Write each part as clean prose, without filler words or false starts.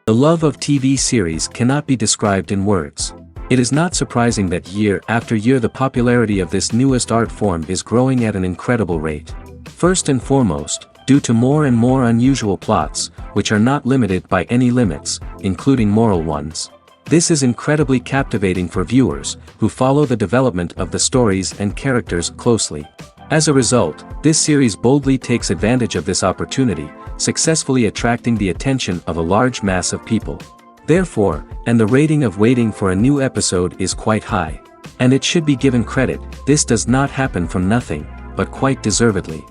The love of TV series cannot be described in words. It is not surprising that year after year the popularity of this newest art form is growing at an incredible rate. First and foremost, due to more and more unusual plots, which are not limited by any limits, including moral ones. This is incredibly captivating for viewers, who follow the development of the stories and characters closely. As a result, this series boldly takes advantage of this opportunity, successfully attracting the attention of a large mass of people. Therefore, and the rating of waiting for a new episode is quite high. And it should be given credit, this does not happen from nothing, but quite deservedly.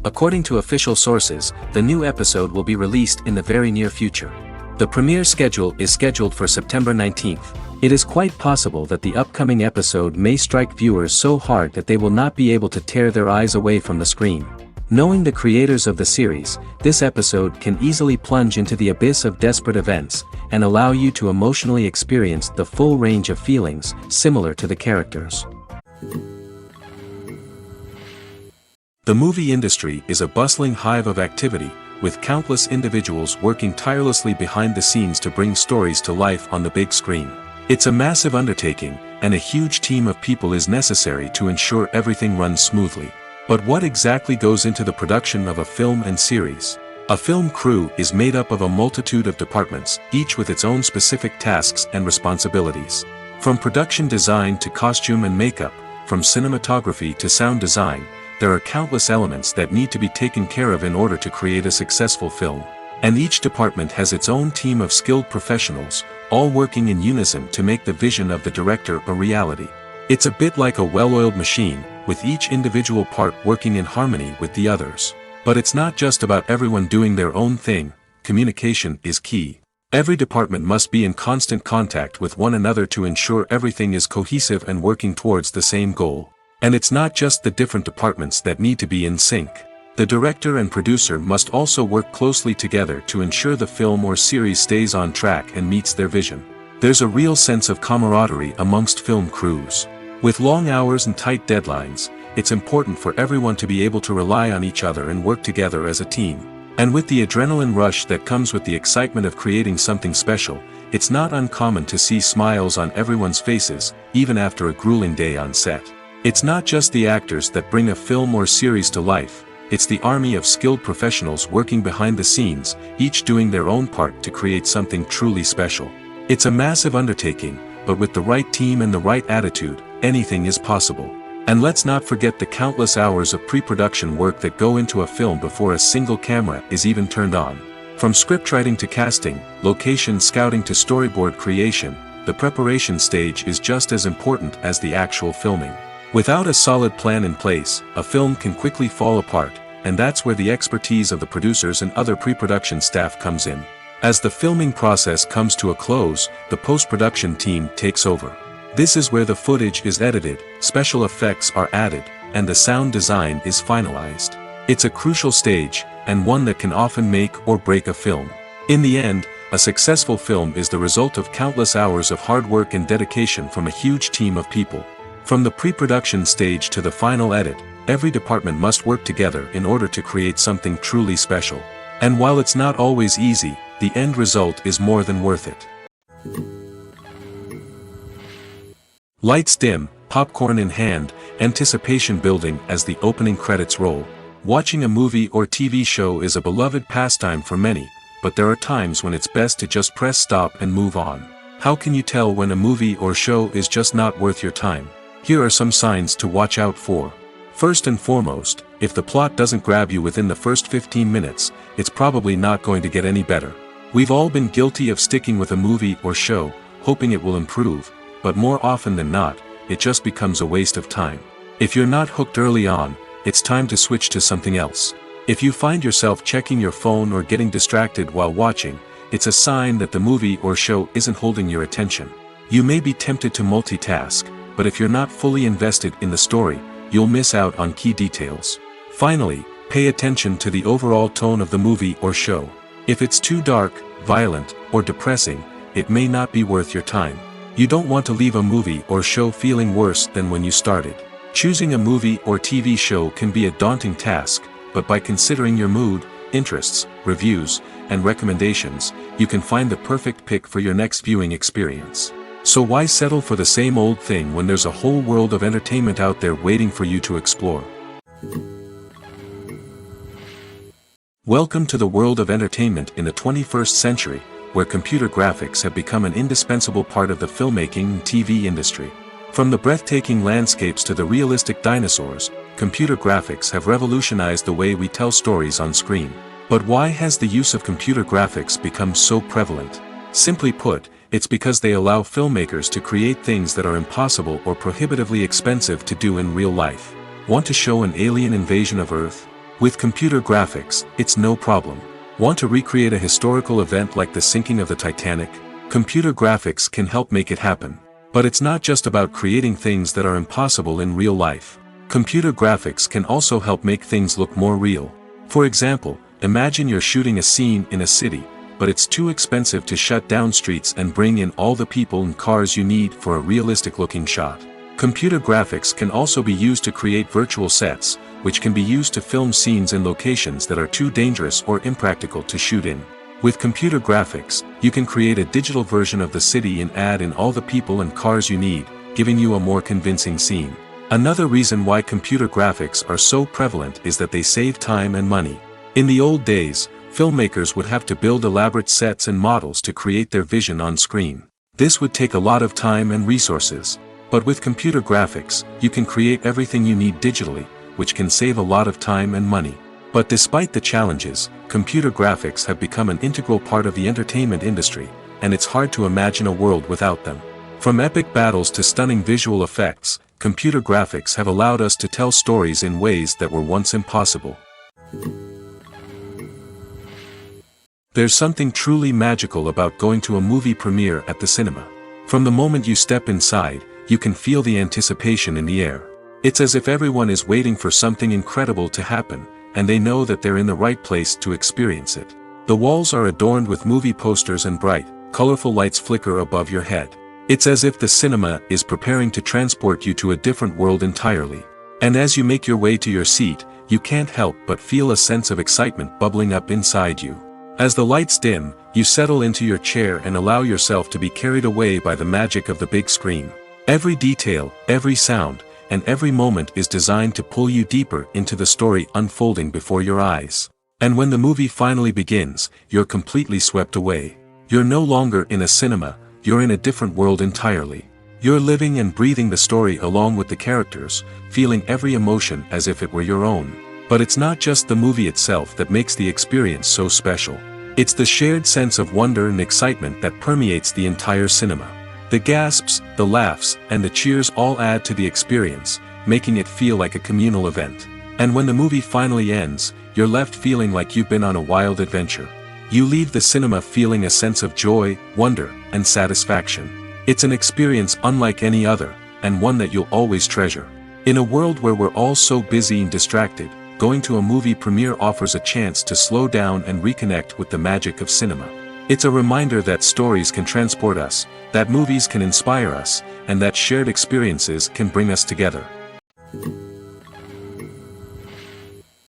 According to official sources, the new episode will be released in the very near future. The premiere schedule is scheduled for September 19th. It is quite possible that the upcoming episode may strike viewers so hard that they will not be able to tear their eyes away from the screen. Knowing the creators of the series, this episode can easily plunge into the abyss of desperate events, and allow you to emotionally experience the full range of feelings, similar to the characters. The movie industry is a bustling hive of activity, with countless individuals working tirelessly behind the scenes to bring stories to life on the big screen. It's a massive undertaking, and a huge team of people is necessary to ensure everything runs smoothly. But what exactly goes into the production of a film and series? A film crew is made up of a multitude of departments, each with its own specific tasks and responsibilities. From production design to costume and makeup, from cinematography to sound design, there are countless elements that need to be taken care of in order to create a successful film. And each department has its own team of skilled professionals, all working in unison to make the vision of the director a reality. It's a bit like a well-oiled machine, with each individual part working in harmony with the others. But it's not just about everyone doing their own thing, communication is key. Every department must be in constant contact with one another to ensure everything is cohesive and working towards the same goal. And it's not just the different departments that need to be in sync. The director and producer must also work closely together to ensure the film or series stays on track and meets their vision. There's a real sense of camaraderie amongst film crews. With long hours and tight deadlines, it's important for everyone to be able to rely on each other and work together as a team. And with the adrenaline rush that comes with the excitement of creating something special, it's not uncommon to see smiles on everyone's faces, even after a grueling day on set. It's not just the actors that bring a film or series to life, it's the army of skilled professionals working behind the scenes, each doing their own part to create something truly special. It's a massive undertaking, but with the right team and the right attitude, anything is possible. And let's not forget the countless hours of pre-production work that go into a film before a single camera is even turned on. From scriptwriting to casting, location scouting to storyboard creation, the preparation stage is just as important as the actual filming. Without a solid plan in place, a film can quickly fall apart, and that's where the expertise of the producers and other pre-production staff comes in. As the filming process comes to a close, the post-production team takes over. This is where the footage is edited, special effects are added, and the sound design is finalized. It's a crucial stage, and one that can often make or break a film. In the end, a successful film is the result of countless hours of hard work and dedication from a huge team of people. From the pre-production stage to the final edit, every department must work together in order to create something truly special. And while it's not always easy, the end result is more than worth it. Lights dim, popcorn in hand, anticipation building as the opening credits roll. Watching a movie or TV show is a beloved pastime for many, but there are times when it's best to just press stop and move on. How can you tell when a movie or show is just not worth your time? Here are some signs to watch out for. First and foremost, if the plot doesn't grab you within the first 15 minutes, it's probably not going to get any better. We've all been guilty of sticking with a movie or show, hoping it will improve, but more often than not, it just becomes a waste of time. If you're not hooked early on, it's time to switch to something else. If you find yourself checking your phone or getting distracted while watching, it's a sign that the movie or show isn't holding your attention. You may be tempted to multitask, but if you're not fully invested in the story, you'll miss out on key details. Finally, pay attention to the overall tone of the movie or show. If it's too dark, violent, or depressing, it may not be worth your time. You don't want to leave a movie or show feeling worse than when you started. Choosing a movie or TV show can be a daunting task, but by considering your mood, interests, reviews, and recommendations, you can find the perfect pick for your next viewing experience. So why settle for the same old thing when there's a whole world of entertainment out there waiting for you to explore? Welcome to the world of entertainment in the 21st century, where computer graphics have become an indispensable part of the filmmaking and TV industry. From the breathtaking landscapes to the realistic dinosaurs, computer graphics have revolutionized the way we tell stories on screen. But why has the use of computer graphics become so prevalent? Simply put, it's because they allow filmmakers to create things that are impossible or prohibitively expensive to do in real life. Want to show an alien invasion of Earth? With computer graphics, it's no problem. Want to recreate a historical event like the sinking of the Titanic? Computer graphics can help make it happen. But it's not just about creating things that are impossible in real life. Computer graphics can also help make things look more real. For example, imagine you're shooting a scene in a city, but it's too expensive to shut down streets and bring in all the people and cars you need for a realistic-looking shot. Computer graphics can also be used to create virtual sets, which can be used to film scenes in locations that are too dangerous or impractical to shoot in. With computer graphics, you can create a digital version of the city and add in all the people and cars you need, giving you a more convincing scene. Another reason why computer graphics are so prevalent is that they save time and money. In the old days, filmmakers would have to build elaborate sets and models to create their vision on screen. This would take a lot of time and resources. But with computer graphics, you can create everything you need digitally, which can save a lot of time and money. But despite the challenges, computer graphics have become an integral part of the entertainment industry, and it's hard to imagine a world without them. From epic battles to stunning visual effects, computer graphics have allowed us to tell stories in ways that were once impossible. There's something truly magical about going to a movie premiere at the cinema. From the moment you step inside, you can feel the anticipation in the air. It's as if everyone is waiting for something incredible to happen, and they know that they're in the right place to experience it. The walls are adorned with movie posters and bright, colorful lights flicker above your head. It's as if the cinema is preparing to transport you to a different world entirely. And as you make your way to your seat, you can't help but feel a sense of excitement bubbling up inside you. As the lights dim, you settle into your chair and allow yourself to be carried away by the magic of the big screen. Every detail, every sound, and every moment is designed to pull you deeper into the story unfolding before your eyes. And when the movie finally begins, you're completely swept away. You're no longer in a cinema, you're in a different world entirely. You're living and breathing the story along with the characters, feeling every emotion as if it were your own. But it's not just the movie itself that makes the experience so special. It's the shared sense of wonder and excitement that permeates the entire cinema. The gasps, the laughs, and the cheers all add to the experience, making it feel like a communal event. And when the movie finally ends, you're left feeling like you've been on a wild adventure. You leave the cinema feeling a sense of joy, wonder, and satisfaction. It's an experience unlike any other, and one that you'll always treasure. In a world where we're all so busy and distracted, going to a movie premiere offers a chance to slow down and reconnect with the magic of cinema. It's a reminder that stories can transport us, that movies can inspire us, and that shared experiences can bring us together.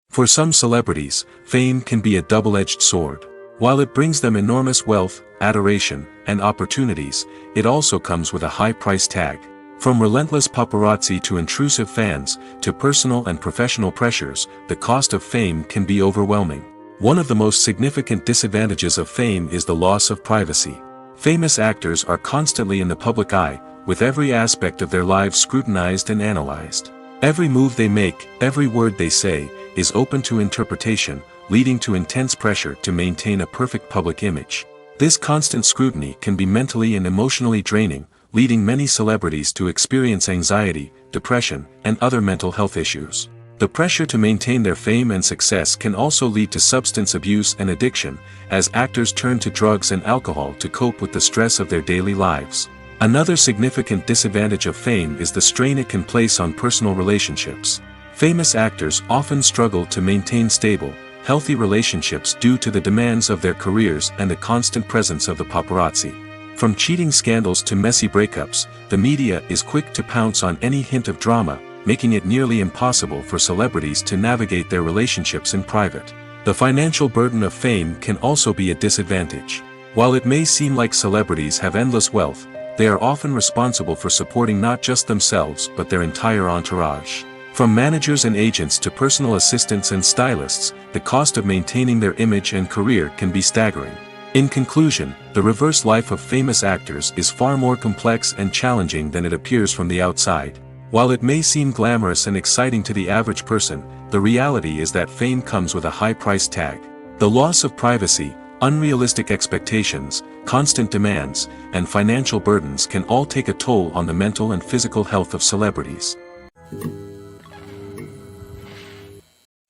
For some celebrities, fame can be a double-edged sword. While it brings them enormous wealth, adoration, and opportunities, it also comes with a high price tag. From relentless paparazzi to intrusive fans, to personal and professional pressures, the cost of fame can be overwhelming. One of the most significant disadvantages of fame is the loss of privacy. Famous actors are constantly in the public eye, with every aspect of their lives scrutinized and analyzed. Every move they make, every word they say, is open to interpretation, leading to intense pressure to maintain a perfect public image. This constant scrutiny can be mentally and emotionally draining, leading many celebrities to experience anxiety, depression, and other mental health issues. The pressure to maintain their fame and success can also lead to substance abuse and addiction, as actors turn to drugs and alcohol to cope with the stress of their daily lives. Another significant disadvantage of fame is the strain it can place on personal relationships. Famous actors often struggle to maintain stable, healthy relationships due to the demands of their careers and the constant presence of the paparazzi. From cheating scandals to messy breakups, the media is quick to pounce on any hint of drama, making it nearly impossible for celebrities to navigate their relationships in private. The The financial burden of fame can also be a disadvantage. While it may seem like celebrities have endless wealth, they are often responsible for supporting not just themselves but their entire entourage. From managers and agents to personal assistants and stylists, the cost of maintaining their image and career can be staggering. In conclusion, the reverse life of famous actors is far more complex and challenging than it appears from the outside. While it may seem glamorous and exciting to the average person, the reality is that fame comes with a high price tag. The loss of privacy, unrealistic expectations, constant demands, and financial burdens can all take a toll on the mental and physical health of celebrities.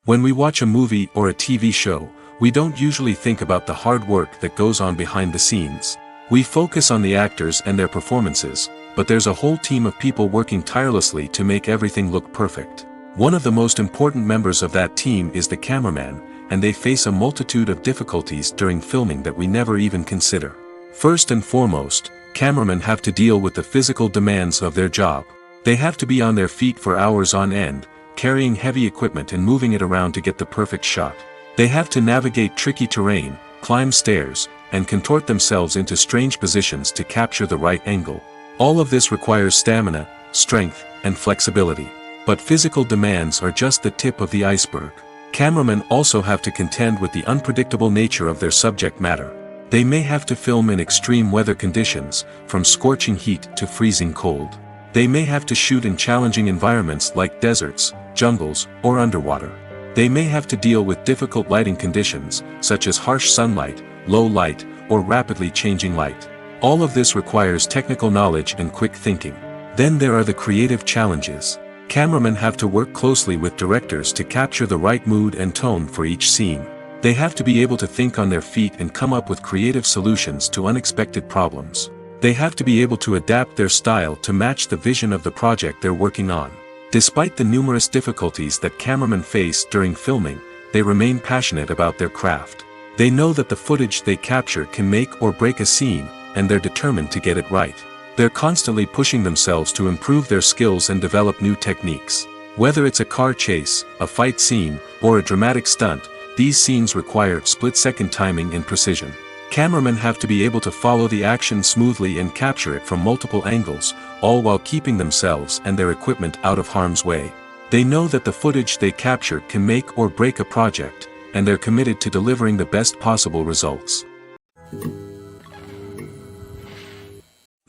When we watch a movie or a TV show, we don't usually think about the hard work that goes on behind the scenes. We focus on the actors and their performances, but there's a whole team of people working tirelessly to make everything look perfect. One of the most important members of that team is the cameraman, and they face a multitude of difficulties during filming that we never even consider. First and foremost, cameramen have to deal with the physical demands of their job. They have to be on their feet for hours on end, carrying heavy equipment and moving it around to get the perfect shot. They have to navigate tricky terrain, climb stairs, and contort themselves into strange positions to capture the right angle. All of this requires stamina, strength, and flexibility. But physical demands are just the tip of the iceberg. Cameramen also have to contend with the unpredictable nature of their subject matter. They may have to film in extreme weather conditions, from scorching heat to freezing cold. They may have to shoot in challenging environments like deserts, jungles, or underwater. They may have to deal with difficult lighting conditions, such as harsh sunlight, low light, or rapidly changing light. All of this requires technical knowledge and quick thinking. Then there are the creative challenges. Cameramen have to work closely with directors to capture the right mood and tone for each scene. They have to be able to think on their feet and come up with creative solutions to unexpected problems. They have to be able to adapt their style to match the vision of the project they're working on. Despite the numerous difficulties that cameramen face during filming, they remain passionate about their craft. They know that the footage they capture can make or break a scene, and they're determined to get it right. They're constantly pushing themselves to improve their skills and develop new techniques. Whether it's a car chase, a fight scene, or a dramatic stunt, these scenes require split-second timing and precision. Cameramen have to be able to follow the action smoothly and capture it from multiple angles, all while keeping themselves and their equipment out of harm's way. They know that the footage they capture can make or break a project, and they're committed to delivering the best possible results.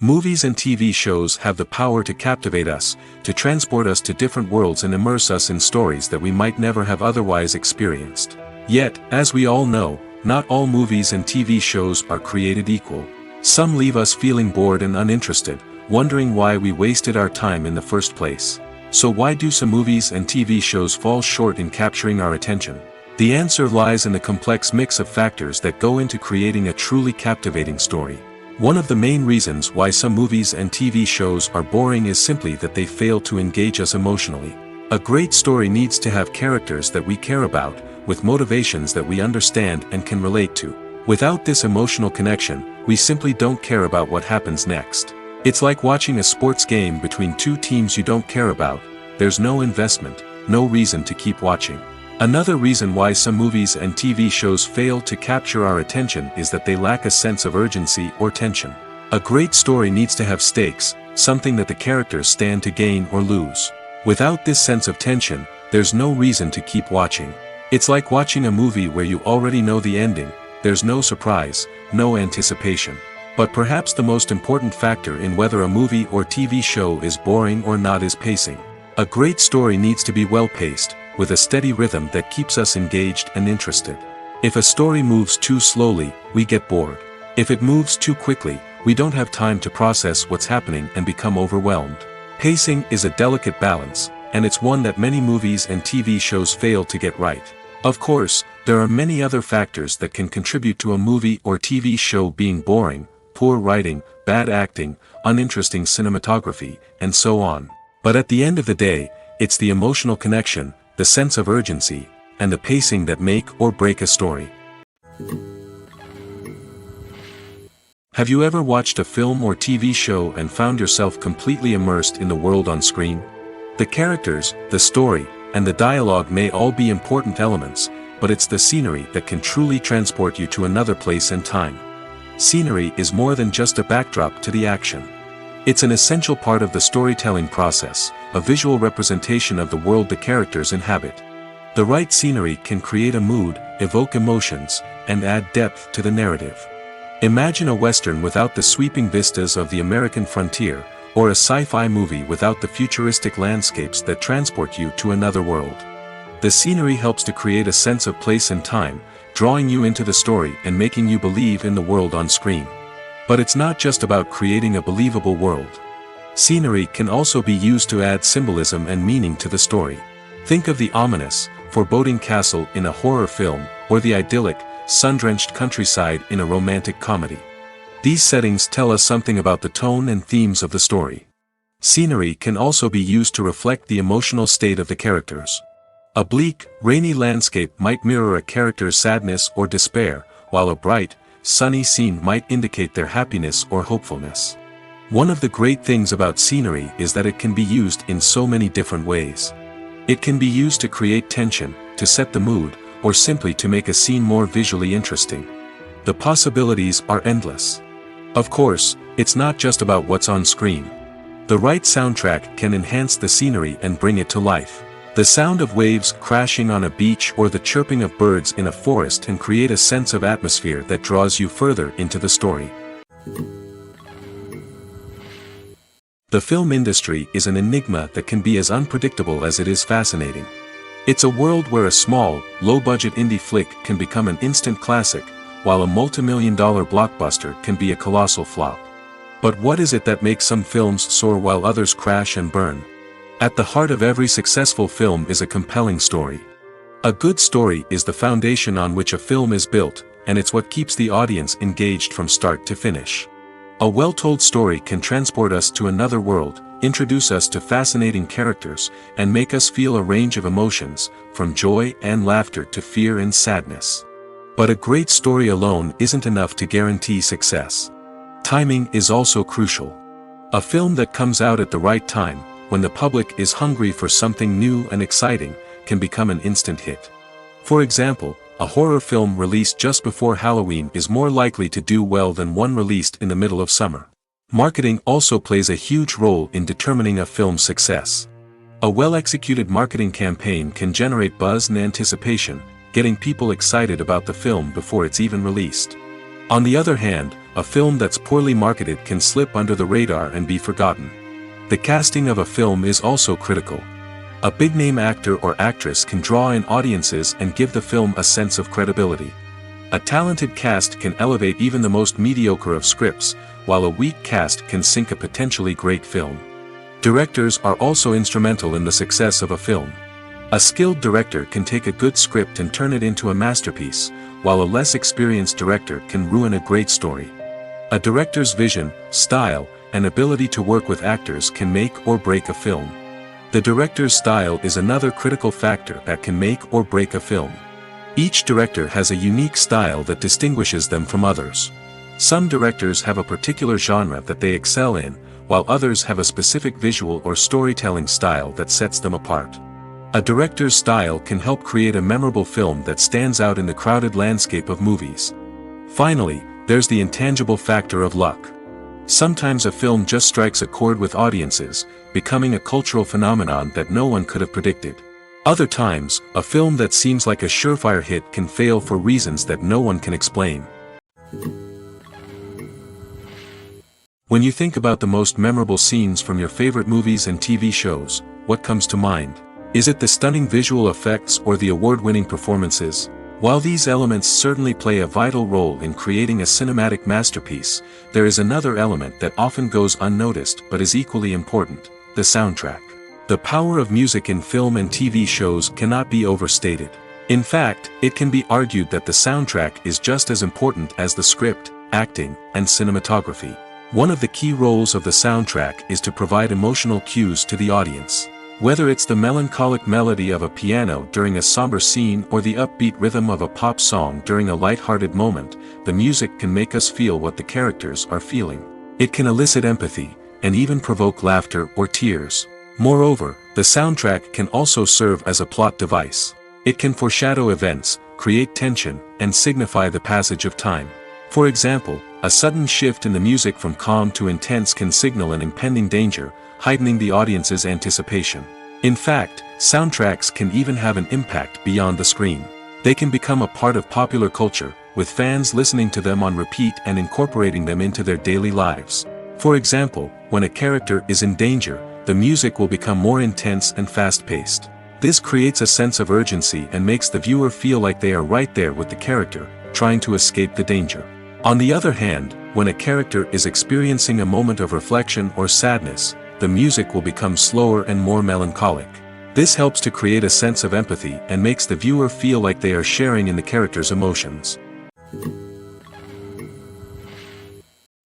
Movies and TV shows have the power to captivate us, to transport us to different worlds and immerse us in stories that we might never have otherwise experienced. Yet, as we all know, not all movies and TV shows are created equal. Some leave us feeling bored and uninterested, wondering why we wasted our time in the first place. So why do some movies and TV shows fall short in capturing our attention? The answer lies in the complex mix of factors that go into creating a truly captivating story. One of the main reasons why some movies and TV shows are boring is simply that they fail to engage us emotionally. A great story needs to have characters that we care about, with motivations that we understand and can relate to. Without this emotional connection, we simply don't care about what happens next. It's like watching a sports game between two teams you don't care about. There's no investment, no reason to keep watching. Another reason why some movies and TV shows fail to capture our attention is that they lack a sense of urgency or tension. A great story needs to have stakes, something that the characters stand to gain or lose. Without this sense of tension, there's no reason to keep watching. It's like watching a movie where you already know the ending. There's no surprise, no anticipation. But perhaps the most important factor in whether a movie or TV show is boring or not is pacing. A great story needs to be well-paced, with a steady rhythm that keeps us engaged and interested. If a story moves too slowly, we get bored. If it moves too quickly, we don't have time to process what's happening and become overwhelmed. Pacing is a delicate balance, and it's one that many movies and TV shows fail to get right. Of course, there are many other factors that can contribute to a movie or TV show being boring: poor writing, bad acting, uninteresting cinematography, and so on. But at the end of the day, it's the emotional connection, the sense of urgency, and the pacing that make or break a story. Have you ever watched a film or TV show and found yourself completely immersed in the world on screen? The characters, the story, and the dialogue may all be important elements, but it's the scenery that can truly transport you to another place and time. Scenery is more than just a backdrop to the action. It's an essential part of the storytelling process, a visual representation of the world the characters inhabit. The right scenery can create a mood, evoke emotions, and add depth to the narrative. Imagine a Western without the sweeping vistas of the American frontier, or a sci-fi movie without the futuristic landscapes that transport you to another world. The scenery helps to create a sense of place and time, drawing you into the story and making you believe in the world on screen. But it's not just about creating a believable world. Scenery can also be used to add symbolism and meaning to the story. Think of the ominous, foreboding castle in a horror film, or the idyllic, sun-drenched countryside in a romantic comedy. These settings tell us something about the tone and themes of the story. Scenery can also be used to reflect the emotional state of the characters. A bleak, rainy landscape might mirror a character's sadness or despair, while a bright, sunny scene might indicate their happiness or hopefulness. One of the great things about scenery is that it can be used in so many different ways. It can be used to create tension, to set the mood, or simply to make a scene more visually interesting. The possibilities are endless. Of course, it's not just about what's on screen. The right soundtrack can enhance the scenery and bring it to life. The sound of waves crashing on a beach or the chirping of birds in a forest can create a sense of atmosphere that draws you further into the story. The film industry is an enigma that can be as unpredictable as it is fascinating. It's a world where a small, low-budget indie flick can become an instant classic, while a multi-million-dollar blockbuster can be a colossal flop. But what is it that makes some films soar while others crash and burn? At the heart of every successful film is a compelling story. A good story is the foundation on which a film is built, and it's what keeps the audience engaged from start to finish. A well-told story can transport us to another world, introduce us to fascinating characters, and make us feel a range of emotions, from joy and laughter to fear and sadness. But a great story alone isn't enough to guarantee success. Timing is also crucial. A film that comes out at the right time, when the public is hungry for something new and exciting, can become an instant hit. For example, a horror film released just before Halloween is more likely to do well than one released in the middle of summer. Marketing also plays a huge role in determining a film's success. A well-executed marketing campaign can generate buzz and anticipation, getting people excited about the film before it's even released. On the other hand, a film that's poorly marketed can slip under the radar and be forgotten. The casting of a film is also critical. A big-name actor or actress can draw in audiences and give the film a sense of credibility. A talented cast can elevate even the most mediocre of scripts, while a weak cast can sink a potentially great film. Directors are also instrumental in the success of a film. A skilled director can take a good script and turn it into a masterpiece, while a less experienced director can ruin a great story. A director's vision, style, and ability to work with actors can make or break a film. The director's style is another critical factor that can make or break a film. Each director has a unique style that distinguishes them from others. Some directors have a particular genre that they excel in, while others have a specific visual or storytelling style that sets them apart. A director's style can help create a memorable film that stands out in the crowded landscape of movies. Finally, there's the intangible factor of luck. Sometimes a film just strikes a chord with audiences, becoming a cultural phenomenon that no one could have predicted. Other times, a film that seems like a surefire hit can fail for reasons that no one can explain. When you think about the most memorable scenes from your favorite movies and TV shows, what comes to mind? Is it the stunning visual effects or the award-winning performances? While these elements certainly play a vital role in creating a cinematic masterpiece, there is another element that often goes unnoticed but is equally important: the soundtrack. The power of music in film and TV shows cannot be overstated. In fact, it can be argued that the soundtrack is just as important as the script, acting, and cinematography. One of the key roles of the soundtrack is to provide emotional cues to the audience. Whether it's the melancholic melody of a piano during a somber scene or the upbeat rhythm of a pop song during a light-hearted moment, the music can make us feel what the characters are feeling. It can elicit empathy, and even provoke laughter or tears. Moreover, the soundtrack can also serve as a plot device. It can foreshadow events, create tension, and signify the passage of time. For example, a sudden shift in the music from calm to intense can signal an impending danger, heightening the audience's anticipation. In fact, soundtracks can even have an impact beyond the screen. They can become a part of popular culture, with fans listening to them on repeat and incorporating them into their daily lives. For example, when a character is in danger, the music will become more intense and fast-paced. This creates a sense of urgency and makes the viewer feel like they are right there with the character, trying to escape the danger. On the other hand, when a character is experiencing a moment of reflection or sadness, the music will become slower and more melancholic. This helps to create a sense of empathy and makes the viewer feel like they are sharing in the character's emotions.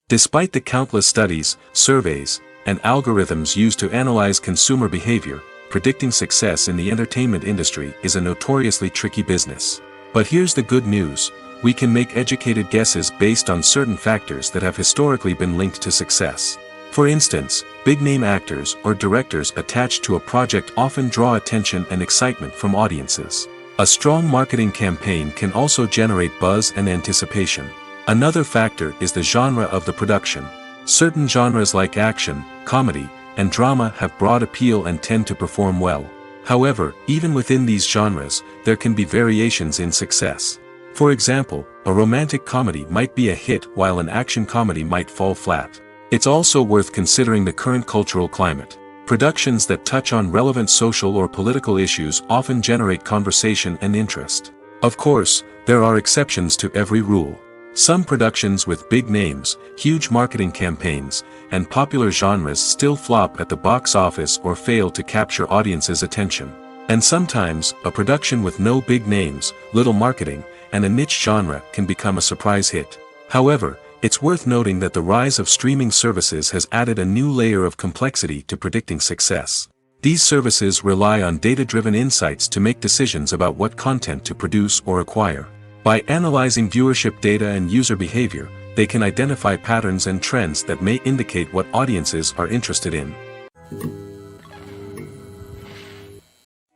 Despite the countless studies, surveys, and algorithms used to analyze consumer behavior, predicting success in the entertainment industry is a notoriously tricky business. But here's the good news: we can make educated guesses based on certain factors that have historically been linked to success. For instance, big-name actors or directors attached to a project often draw attention and excitement from audiences. A strong marketing campaign can also generate buzz and anticipation. Another factor is the genre of the production. Certain genres like action, comedy, and drama have broad appeal and tend to perform well. However, even within these genres, there can be variations in success. For example, a romantic comedy might be a hit while an action comedy might fall flat. It's also worth considering the current cultural climate. Productions that touch on relevant social or political issues often generate conversation and interest. Of course, there are exceptions to every rule. Some productions with big names, huge marketing campaigns, and popular genres still flop at the box office or fail to capture audiences' attention. And sometimes, a production with no big names, little marketing, and a niche genre can become a surprise hit. However, it's worth noting that the rise of streaming services has added a new layer of complexity to predicting success. These services rely on data-driven insights to make decisions about what content to produce or acquire. By analyzing viewership data and user behavior, they can identify patterns and trends that may indicate what audiences are interested in.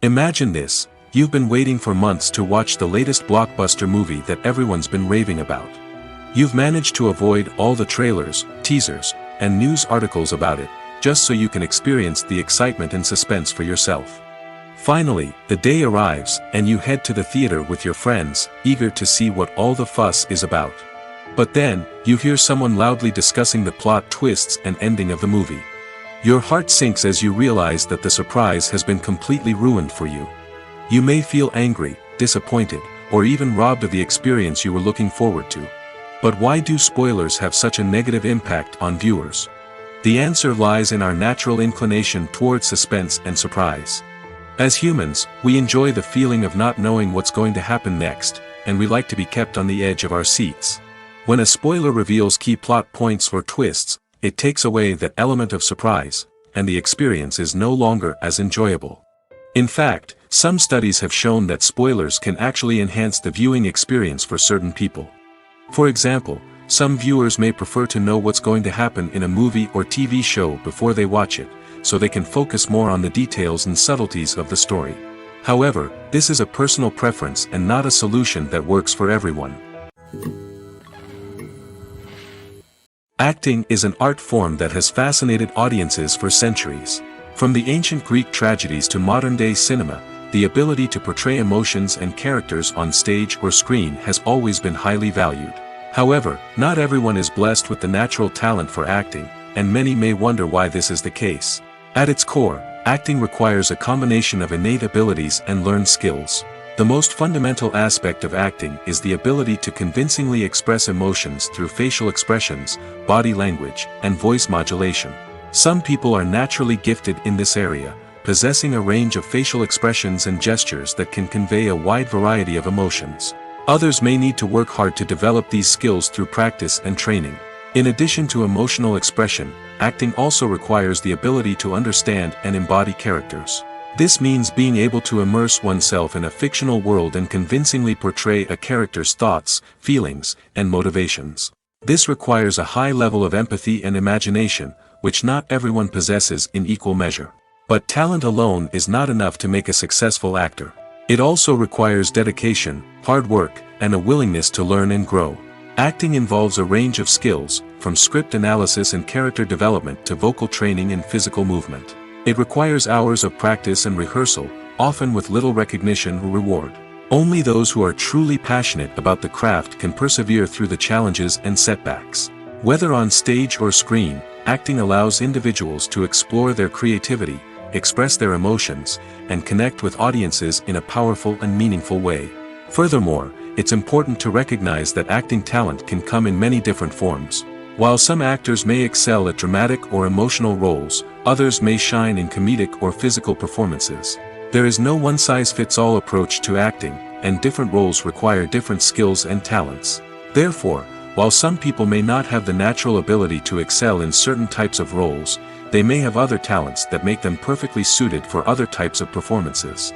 Imagine this: you've been waiting for months to watch the latest blockbuster movie that everyone's been raving about. You've managed to avoid all the trailers, teasers, and news articles about it, just so you can experience the excitement and suspense for yourself. Finally, the day arrives, and you head to the theater with your friends, eager to see what all the fuss is about. But then, you hear someone loudly discussing the plot twists and ending of the movie. Your heart sinks as you realize that the surprise has been completely ruined for you. You may feel angry, disappointed, or even robbed of the experience you were looking forward to. But why do spoilers have such a negative impact on viewers? The answer lies in our natural inclination towards suspense and surprise. As humans, we enjoy the feeling of not knowing what's going to happen next, and we like to be kept on the edge of our seats. When a spoiler reveals key plot points or twists, it takes away that element of surprise, and the experience is no longer as enjoyable. In fact, some studies have shown that spoilers can actually enhance the viewing experience for certain people. For example, some viewers may prefer to know what's going to happen in a movie or TV show before they watch it, so they can focus more on the details and subtleties of the story. However, this is a personal preference and not a solution that works for everyone. Acting is an art form that has fascinated audiences for centuries. From the ancient Greek tragedies to modern-day cinema, the ability to portray emotions and characters on stage or screen has always been highly valued. However, not everyone is blessed with the natural talent for acting, and many may wonder why this is the case. At its core, acting requires a combination of innate abilities and learned skills. The most fundamental aspect of acting is the ability to convincingly express emotions through facial expressions, body language, and voice modulation. Some people are naturally gifted in this area, possessing a range of facial expressions and gestures that can convey a wide variety of emotions. Others may need to work hard to develop these skills through practice and training. In addition to emotional expression, acting also requires the ability to understand and embody characters. This means being able to immerse oneself in a fictional world and convincingly portray a character's thoughts, feelings, and motivations. This requires a high level of empathy and imagination, which not everyone possesses in equal measure. But talent alone is not enough to make a successful actor. It also requires dedication, hard work, and a willingness to learn and grow. Acting involves a range of skills, from script analysis and character development to vocal training and physical movement. It requires hours of practice and rehearsal, often with little recognition or reward. Only those who are truly passionate about the craft can persevere through the challenges and setbacks. Whether on stage or screen, acting allows individuals to explore their creativity, express their emotions, and connect with audiences in a powerful and meaningful way. Furthermore, it's important to recognize that acting talent can come in many different forms. While some actors may excel at dramatic or emotional roles, others may shine in comedic or physical performances. There is no one-size-fits-all approach to acting, and different roles require different skills and talents. Therefore, while some people may not have the natural ability to excel in certain types of roles, they may have other talents that make them perfectly suited for other types of performances.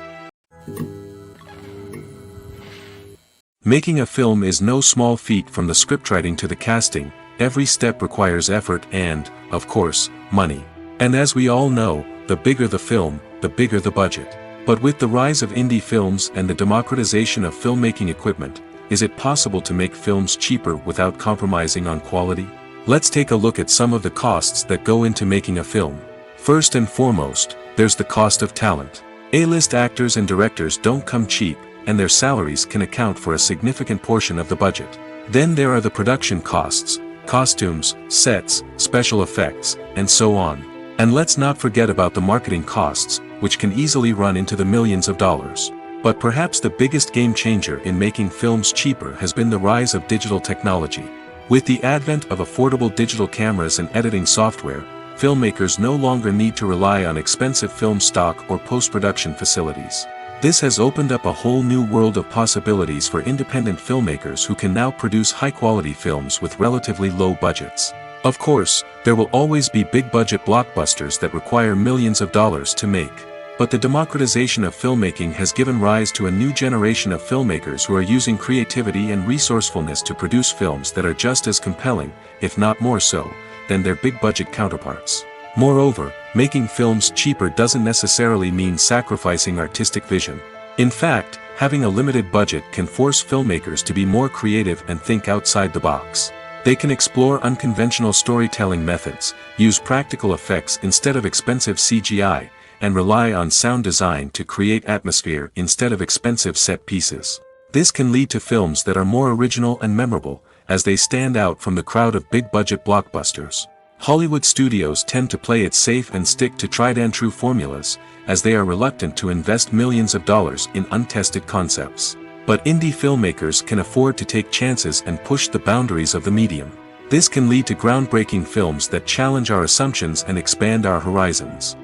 Making a film is no small feat. From the scriptwriting to the casting, every step requires effort and, of course, money. And as we all know, the bigger the film, the bigger the budget. But with the rise of indie films and the democratization of filmmaking equipment, is it possible to make films cheaper without compromising on quality? Let's take a look at some of the costs that go into making a film. First and foremost, there's the cost of talent. A-list actors and directors don't come cheap, and their salaries can account for a significant portion of the budget. Then there are the production costs, costumes, sets, special effects, and so on. And let's not forget about the marketing costs, which can easily run into the millions of dollars. But perhaps the biggest game changer in making films cheaper has been the rise of digital technology. With the advent of affordable digital cameras and editing software, filmmakers no longer need to rely on expensive film stock or post-production facilities. This has opened up a whole new world of possibilities for independent filmmakers who can now produce high-quality films with relatively low budgets. Of course, there will always be big-budget blockbusters that require millions of dollars to make. But the democratization of filmmaking has given rise to a new generation of filmmakers who are using creativity and resourcefulness to produce films that are just as compelling, if not more so, than their big-budget counterparts. Moreover, making films cheaper doesn't necessarily mean sacrificing artistic vision. In fact, having a limited budget can force filmmakers to be more creative and think outside the box. They can explore unconventional storytelling methods, use practical effects instead of expensive CGI, and rely on sound design to create atmosphere instead of expensive set pieces. This can lead to films that are more original and memorable, as they stand out from the crowd of big-budget blockbusters. Hollywood studios tend to play it safe and stick to tried-and-true formulas, as they are reluctant to invest millions of dollars in untested concepts. But indie filmmakers can afford to take chances and push the boundaries of the medium. This can lead to groundbreaking films that challenge our assumptions and expand our horizons.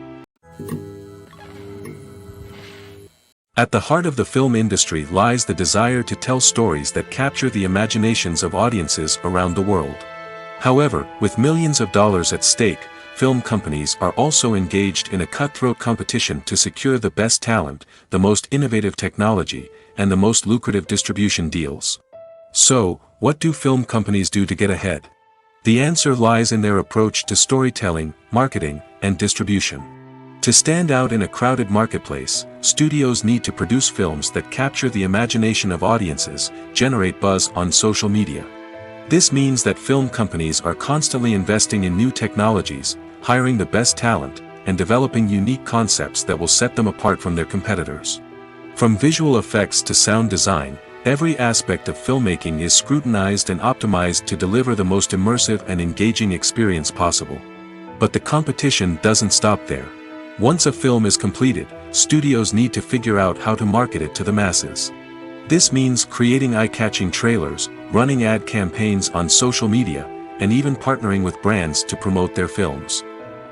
At the heart of the film industry lies the desire to tell stories that capture the imaginations of audiences around the world. However, with millions of dollars at stake, film companies are also engaged in a cutthroat competition to secure the best talent, the most innovative technology, and the most lucrative distribution deals. So, what do film companies do to get ahead? The answer lies in their approach to storytelling, marketing, and distribution. To stand out in a crowded marketplace, studios need to produce films that capture the imagination of audiences, generate buzz on social media. This means that film companies are constantly investing in new technologies, hiring the best talent, and developing unique concepts that will set them apart from their competitors. From visual effects to sound design, every aspect of filmmaking is scrutinized and optimized to deliver the most immersive and engaging experience possible. But the competition doesn't stop there. Once a film is completed, studios need to figure out how to market it to the masses. This means creating eye-catching trailers, running ad campaigns on social media, and even partnering with brands to promote their films.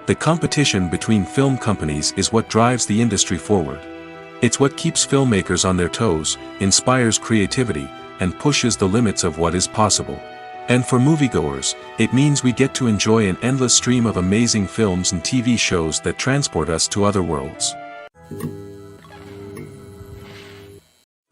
The competition between film companies is what drives the industry forward. It's what keeps filmmakers on their toes, inspires creativity, and pushes the limits of what is possible. And for moviegoers, it means we get to enjoy an endless stream of amazing films and TV shows that transport us to other worlds.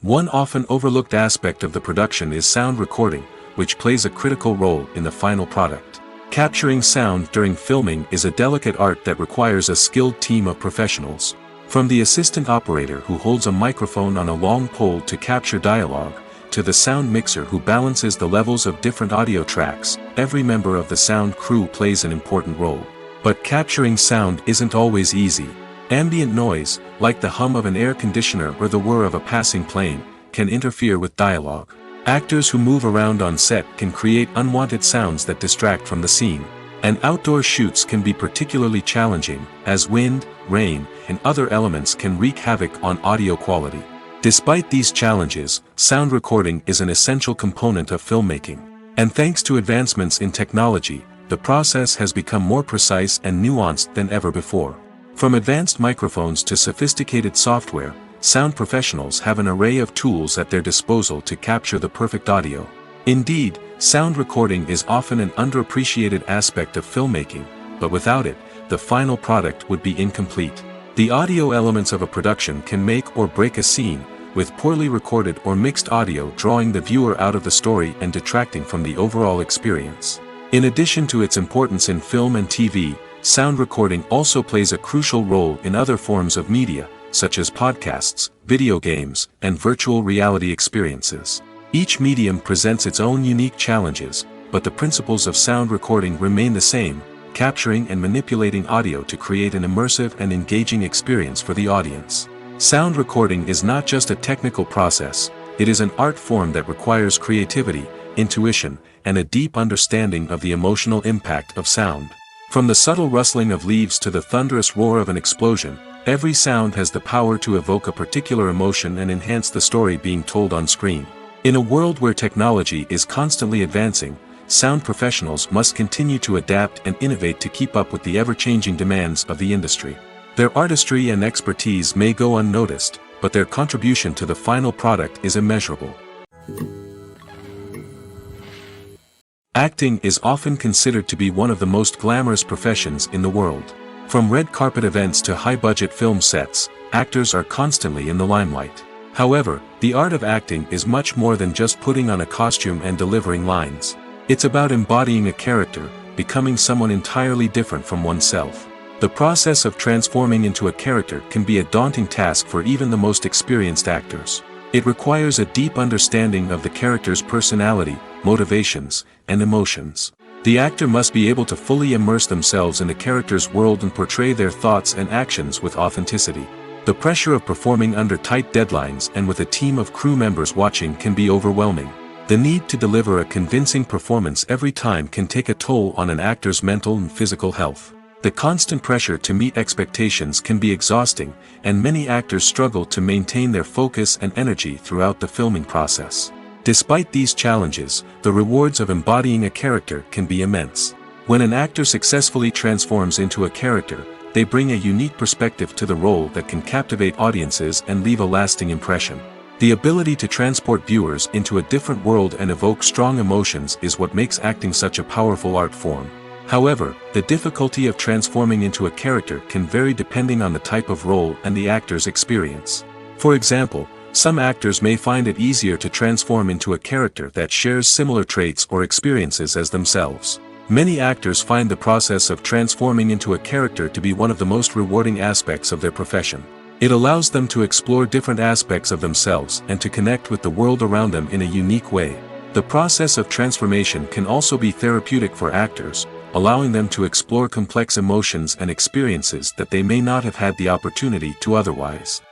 One often overlooked aspect of the production is sound recording, which plays a critical role in the final product. Capturing sound during filming is a delicate art that requires a skilled team of professionals. From the assistant operator who holds a microphone on a long pole to capture dialogue, to the sound mixer who balances the levels of different audio tracks, every member of the sound crew plays an important role. But capturing sound isn't always easy. Ambient noise, like the hum of an air conditioner or the whir of a passing plane, can interfere with dialogue. Actors who move around on set can create unwanted sounds that distract from the scene. And outdoor shoots can be particularly challenging, as wind, rain, and other elements can wreak havoc on audio quality. Despite these challenges, sound recording is an essential component of filmmaking. And thanks to advancements in technology, the process has become more precise and nuanced than ever before. From advanced microphones to sophisticated software, sound professionals have an array of tools at their disposal to capture the perfect audio. Indeed, sound recording is often an underappreciated aspect of filmmaking, but without it, the final product would be incomplete. The audio elements of a production can make or break a scene, with poorly recorded or mixed audio drawing the viewer out of the story and detracting from the overall experience. In addition to its importance in film and TV, sound recording also plays a crucial role in other forms of media, such as podcasts, video games, and virtual reality experiences. Each medium presents its own unique challenges, but the principles of sound recording remain the same, capturing and manipulating audio to create an immersive and engaging experience for the audience. Sound recording is not just a technical process, it is an art form that requires creativity, intuition, and a deep understanding of the emotional impact of sound. From the subtle rustling of leaves to the thunderous roar of an explosion, every sound has the power to evoke a particular emotion and enhance the story being told on screen. In a world where technology is constantly advancing, sound professionals must continue to adapt and innovate to keep up with the ever-changing demands of the industry. Their artistry and expertise may go unnoticed, but their contribution to the final product is immeasurable. Acting is often considered to be one of the most glamorous professions in the world. From red carpet events to high-budget film sets, actors are constantly in the limelight. However, the art of acting is much more than just putting on a costume and delivering lines. It's about embodying a character, becoming someone entirely different from oneself. The process of transforming into a character can be a daunting task for even the most experienced actors. It requires a deep understanding of the character's personality, motivations, and emotions. The actor must be able to fully immerse themselves in the character's world and portray their thoughts and actions with authenticity. The pressure of performing under tight deadlines and with a team of crew members watching can be overwhelming. The need to deliver a convincing performance every time can take a toll on an actor's mental and physical health. The constant pressure to meet expectations can be exhausting, and many actors struggle to maintain their focus and energy throughout the filming process. Despite these challenges, the rewards of embodying a character can be immense. When an actor successfully transforms into a character, they bring a unique perspective to the role that can captivate audiences and leave a lasting impression. The ability to transport viewers into a different world and evoke strong emotions is what makes acting such a powerful art form. However, the difficulty of transforming into a character can vary depending on the type of role and the actor's experience. For example, some actors may find it easier to transform into a character that shares similar traits or experiences as themselves. Many actors find the process of transforming into a character to be one of the most rewarding aspects of their profession. It allows them to explore different aspects of themselves and to connect with the world around them in a unique way. The process of transformation can also be therapeutic for actors, allowing them to explore complex emotions and experiences that they may not have had the opportunity to otherwise.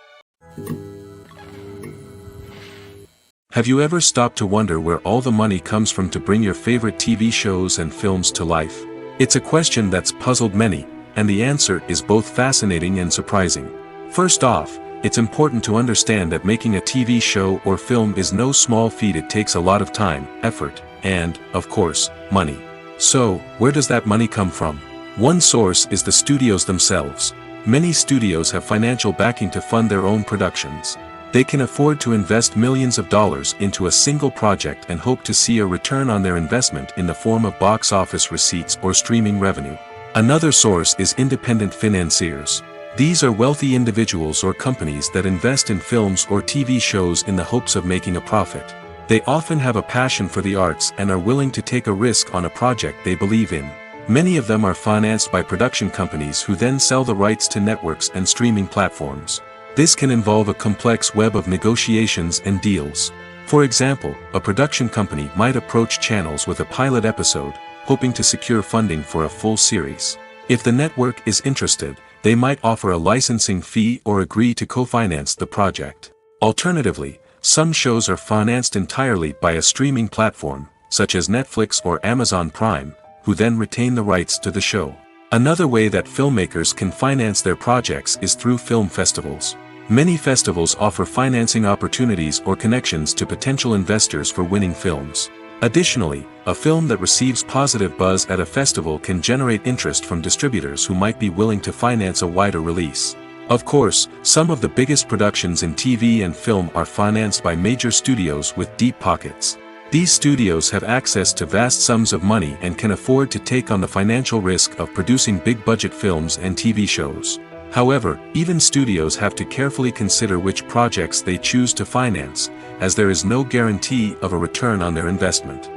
Have you ever stopped to wonder where all the money comes from to bring your favorite TV shows and films to life? It's a question that's puzzled many, and the answer is both fascinating and surprising. First off, it's important to understand that making a TV show or film is no small feat. It takes a lot of time, effort, and, of course, money. So, where does that money come from? One source is the studios themselves. Many studios have financial backing to fund their own productions. They can afford to invest millions of dollars into a single project and hope to see a return on their investment in the form of box office receipts or streaming revenue. Another source is independent financiers. These are wealthy individuals or companies that invest in films or TV shows in the hopes of making a profit. They often have a passion for the arts and are willing to take a risk on a project they believe in. Many of them are financed by production companies who then sell the rights to networks and streaming platforms. This can involve a complex web of negotiations and deals. For example, a production company might approach channels with a pilot episode, hoping to secure funding for a full series. If the network is interested, they might offer a licensing fee or agree to co-finance the project. Alternatively, some shows are financed entirely by a streaming platform, such as Netflix or Amazon Prime, who then retain the rights to the show. Another way that filmmakers can finance their projects is through film festivals. Many festivals offer financing opportunities or connections to potential investors for winning films. Additionally, a film that receives positive buzz at a festival can generate interest from distributors who might be willing to finance a wider release. Of course, some of the biggest productions in TV and film are financed by major studios with deep pockets. These studios have access to vast sums of money and can afford to take on the financial risk of producing big-budget films and TV shows. However, even studios have to carefully consider which projects they choose to finance, as there is no guarantee of a return on their investment.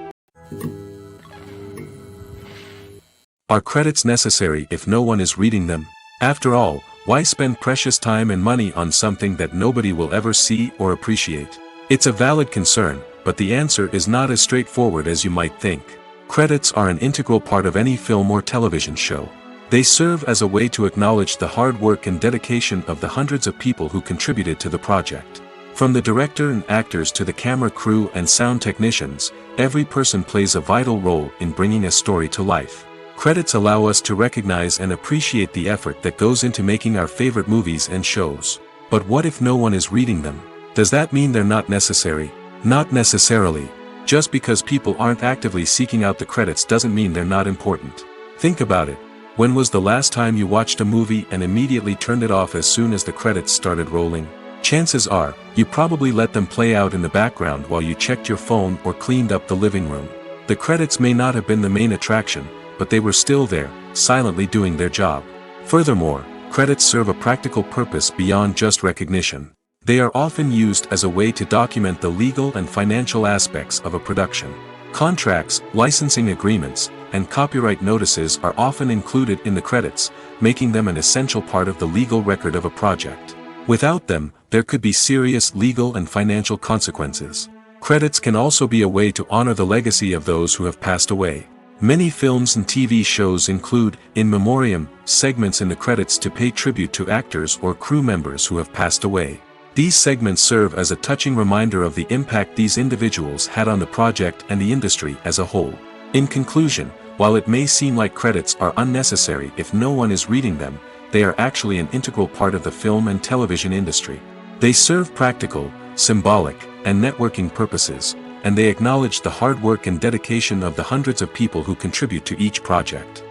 Are credits necessary if no one is reading them? After all, why spend precious time and money on something that nobody will ever see or appreciate? It's a valid concern, but the answer is not as straightforward as you might think. Credits are an integral part of any film or television show. They serve as a way to acknowledge the hard work and dedication of the hundreds of people who contributed to the project. From the director and actors to the camera crew and sound technicians, every person plays a vital role in bringing a story to life. Credits allow us to recognize and appreciate the effort that goes into making our favorite movies and shows. But what if no one is reading them? Does that mean they're not necessary? Not necessarily. Just because people aren't actively seeking out the credits doesn't mean they're not important. Think about it. When was the last time you watched a movie and immediately turned it off as soon as the credits started rolling? Chances are, you probably let them play out in the background while you checked your phone or cleaned up the living room. The credits may not have been the main attraction, but they were still there, silently doing their job. Furthermore, credits serve a practical purpose beyond just recognition. They are often used as a way to document the legal and financial aspects of a production. Contracts, licensing agreements, and copyright notices are often included in the credits, making them an essential part of the legal record of a project. Without them, there could be serious legal and financial consequences. Credits can also be a way to honor the legacy of those who have passed away. Many films and TV shows include, in memoriam, segments in the credits to pay tribute to actors or crew members who have passed away. These segments serve as a touching reminder of the impact these individuals had on the project and the industry as a whole. In conclusion, while it may seem like credits are unnecessary if no one is reading them, they are actually an integral part of the film and television industry. They serve practical, symbolic, and networking purposes, and they acknowledge the hard work and dedication of the hundreds of people who contribute to each project.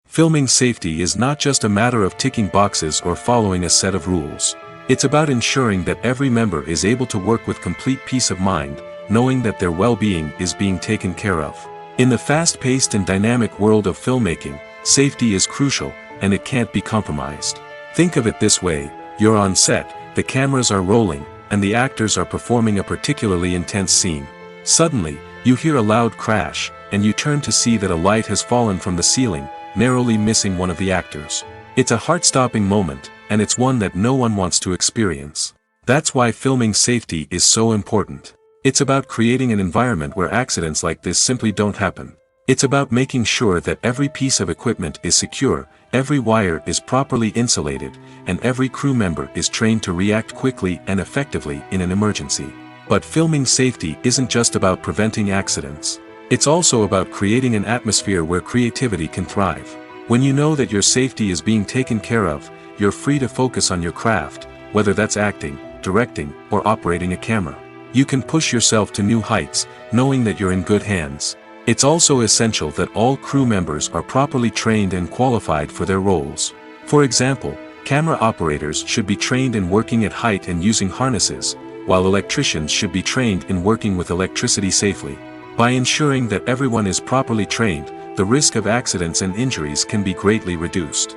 Filming safety is not just a matter of ticking boxes or following a set of rules. It's about ensuring that every member is able to work with complete peace of mind, knowing that their well-being is being taken care of. In the fast-paced and dynamic world of filmmaking, safety is crucial, and it can't be compromised. Think of it this way: you're on set, the cameras are rolling, and the actors are performing a particularly intense scene. Suddenly, you hear a loud crash, and you turn to see that a light has fallen from the ceiling, narrowly missing one of the actors. It's a heart-stopping moment, and it's one that no one wants to experience. That's why filming safety is so important. It's about creating an environment where accidents like this simply don't happen. It's about making sure that every piece of equipment is secure, every wire is properly insulated, and every crew member is trained to react quickly and effectively in an emergency. But filming safety isn't just about preventing accidents. It's also about creating an atmosphere where creativity can thrive. When you know that your safety is being taken care of, you're free to focus on your craft, whether that's acting, directing, or operating a camera. You can push yourself to new heights, knowing that you're in good hands. It's also essential that all crew members are properly trained and qualified for their roles. For example, camera operators should be trained in working at height and using harnesses, while electricians should be trained in working with electricity safely. By ensuring that everyone is properly trained, the risk of accidents and injuries can be greatly reduced.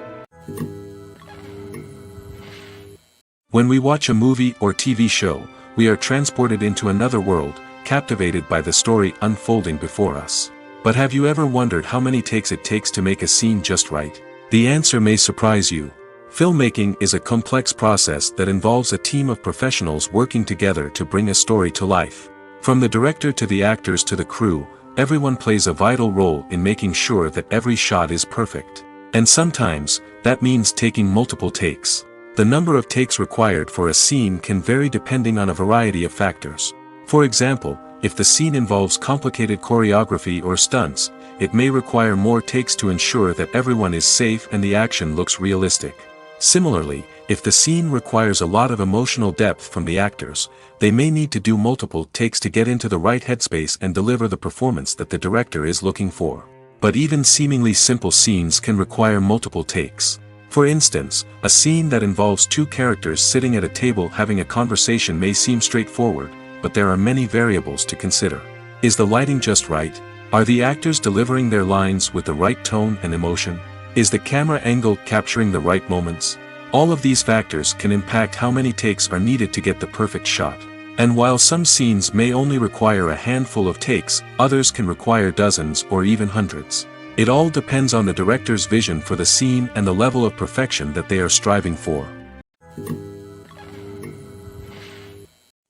When we watch a movie or TV show, we are transported into another world, captivated by the story unfolding before us. But have you ever wondered how many takes it takes to make a scene just right? The answer may surprise you. Filmmaking is a complex process that involves a team of professionals working together to bring a story to life. From the director to the actors to the crew, everyone plays a vital role in making sure that every shot is perfect. And sometimes, that means taking multiple takes. The number of takes required for a scene can vary depending on a variety of factors. For example, if the scene involves complicated choreography or stunts, it may require more takes to ensure that everyone is safe and the action looks realistic. Similarly, if the scene requires a lot of emotional depth from the actors, they may need to do multiple takes to get into the right headspace and deliver the performance that the director is looking for. But even seemingly simple scenes can require multiple takes. For instance, a scene that involves two characters sitting at a table having a conversation may seem straightforward, but there are many variables to consider. Is the lighting just right? Are the actors delivering their lines with the right tone and emotion? Is the camera angle capturing the right moments? All of these factors can impact how many takes are needed to get the perfect shot. And while some scenes may only require a handful of takes, others can require dozens or even hundreds. It all depends on the director's vision for the scene and the level of perfection that they are striving for.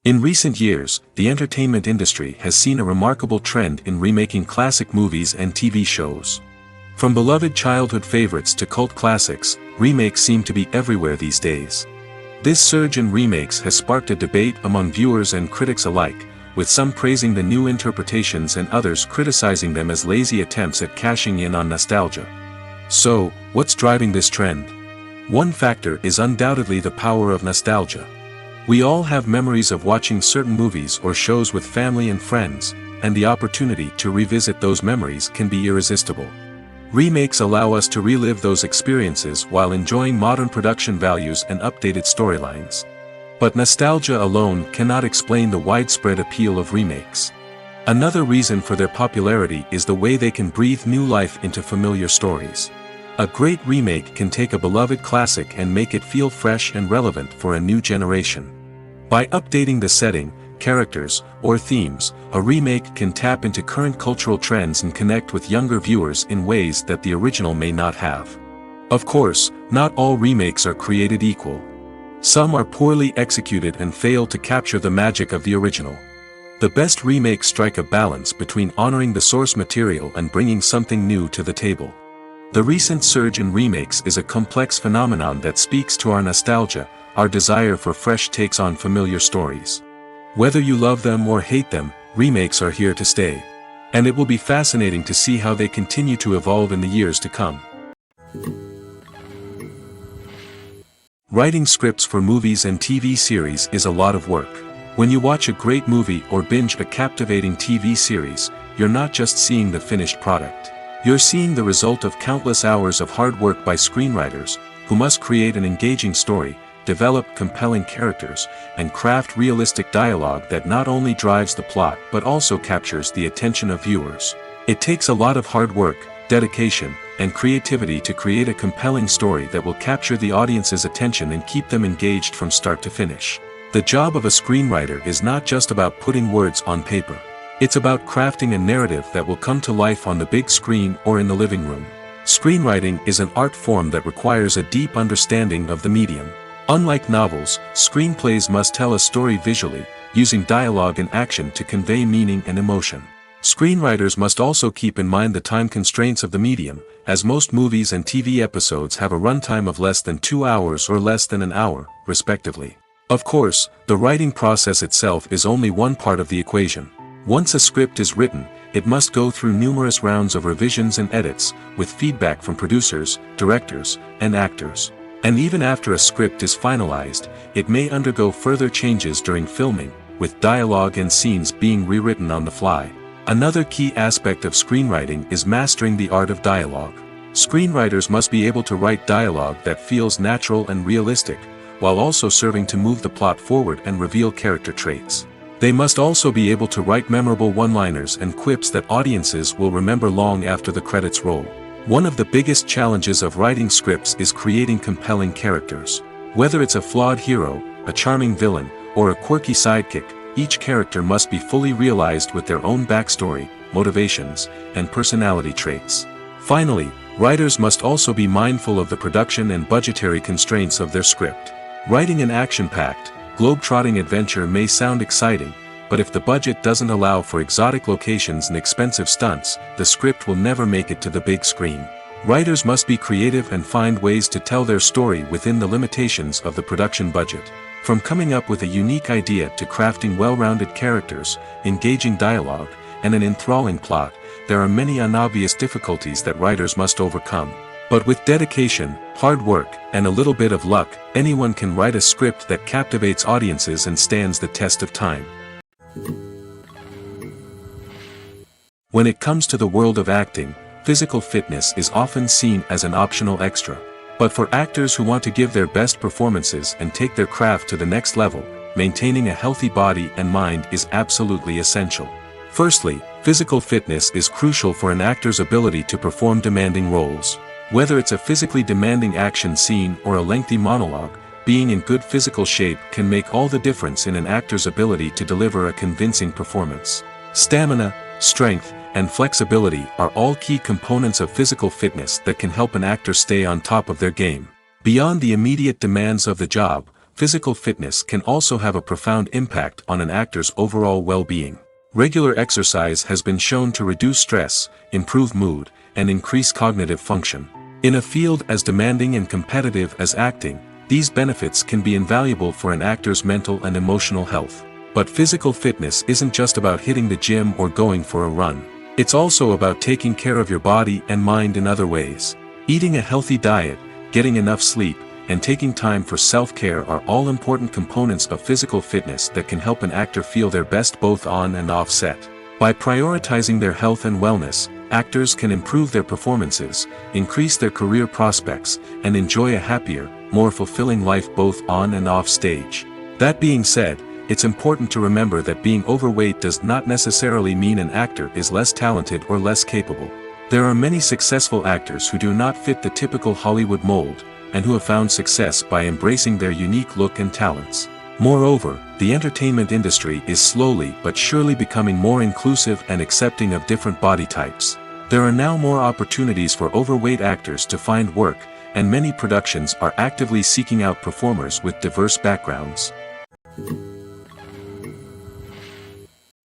In recent years, the entertainment industry has seen a remarkable trend in remaking classic movies and TV shows. From beloved childhood favorites to cult classics, remakes seem to be everywhere these days. This surge in remakes has sparked a debate among viewers and critics alike, with some praising the new interpretations and others criticizing them as lazy attempts at cashing in on nostalgia. So, what's driving this trend? One factor is undoubtedly the power of nostalgia. We all have memories of watching certain movies or shows with family and friends, and the opportunity to revisit those memories can be irresistible. Remakes allow us to relive those experiences while enjoying modern production values and updated storylines. But nostalgia alone cannot explain the widespread appeal of remakes. Another reason for their popularity is the way they can breathe new life into familiar stories. A great remake can take a beloved classic and make it feel fresh and relevant for a new generation. By updating the setting, characters, or themes, a remake can tap into current cultural trends and connect with younger viewers in ways that the original may not have. Of course, not all remakes are created equal. Some are poorly executed and fail to capture the magic of the original. The best remakes strike a balance between honoring the source material and bringing something new to the table. The recent surge in remakes is a complex phenomenon that speaks to our nostalgia, our desire for fresh takes on familiar stories. Whether you love them or hate them, remakes are here to stay. And it will be fascinating to see how they continue to evolve in the years to come. Writing scripts for movies and TV series is a lot of work. When you watch a great movie or binge a captivating TV series, you're not just seeing the finished product. You're seeing the result of countless hours of hard work by screenwriters, who must create an engaging story, develop compelling characters, and craft realistic dialogue that not only drives the plot but also captures the attention of viewers. It takes a lot of hard work, dedication, and creativity to create a compelling story that will capture the audience's attention and keep them engaged from start to finish. The job of a screenwriter is not just about putting words on paper. It's about crafting a narrative that will come to life on the big screen or in the living room. Screenwriting is an art form that requires a deep understanding of the medium. Unlike novels, screenplays must tell a story visually, using dialogue and action to convey meaning and emotion. Screenwriters must also keep in mind the time constraints of the medium, as most movies and TV episodes have a runtime of less than 2 hours or less than an hour, respectively. Of course, the writing process itself is only one part of the equation. Once a script is written, it must go through numerous rounds of revisions and edits, with feedback from producers, directors, and actors. And even after a script is finalized, it may undergo further changes during filming, with dialogue and scenes being rewritten on the fly. Another key aspect of screenwriting is mastering the art of dialogue. Screenwriters must be able to write dialogue that feels natural and realistic, while also serving to move the plot forward and reveal character traits. They must also be able to write memorable one-liners and quips that audiences will remember long after the credits roll. One of the biggest challenges of writing scripts is creating compelling characters. Whether it's a flawed hero, a charming villain, or a quirky sidekick, each character must be fully realized with their own backstory, motivations, and personality traits. Finally, writers must also be mindful of the production and budgetary constraints of their script. Writing an action-packed, globe-trotting adventure may sound exciting, but if the budget doesn't allow for exotic locations and expensive stunts, the script will never make it to the big screen. Writers must be creative and find ways to tell their story within the limitations of the production budget. From coming up with a unique idea to crafting well-rounded characters, engaging dialogue, and an enthralling plot, there are many unobvious difficulties that writers must overcome. But with dedication, hard work, and a little bit of luck, anyone can write a script that captivates audiences and stands the test of time. When it comes to the world of acting, physical fitness is often seen as an optional extra. But for actors who want to give their best performances and take their craft to the next level, maintaining a healthy body and mind is absolutely essential. Firstly, physical fitness is crucial for an actor's ability to perform demanding roles. Whether it's a physically demanding action scene or a lengthy monologue, being in good physical shape can make all the difference in an actor's ability to deliver a convincing performance. Stamina, strength, and flexibility are all key components of physical fitness that can help an actor stay on top of their game. Beyond the immediate demands of the job, physical fitness can also have a profound impact on an actor's overall well-being. Regular exercise has been shown to reduce stress, improve mood, and increase cognitive function. In a field as demanding and competitive as acting, these benefits can be invaluable for an actor's mental and emotional health. But physical fitness isn't just about hitting the gym or going for a run. It's also about taking care of your body and mind in other ways. Eating a healthy diet, getting enough sleep, and taking time for self-care are all important components of physical fitness that can help an actor feel their best both on and off set. By prioritizing their health and wellness, actors can improve their performances, increase their career prospects, and enjoy a happier, more fulfilling life both on and off stage. That being said, it's important to remember that being overweight does not necessarily mean an actor is less talented or less capable. There are many successful actors who do not fit the typical Hollywood mold, and who have found success by embracing their unique look and talents. Moreover, the entertainment industry is slowly but surely becoming more inclusive and accepting of different body types. There are now more opportunities for overweight actors to find work, and many productions are actively seeking out performers with diverse backgrounds.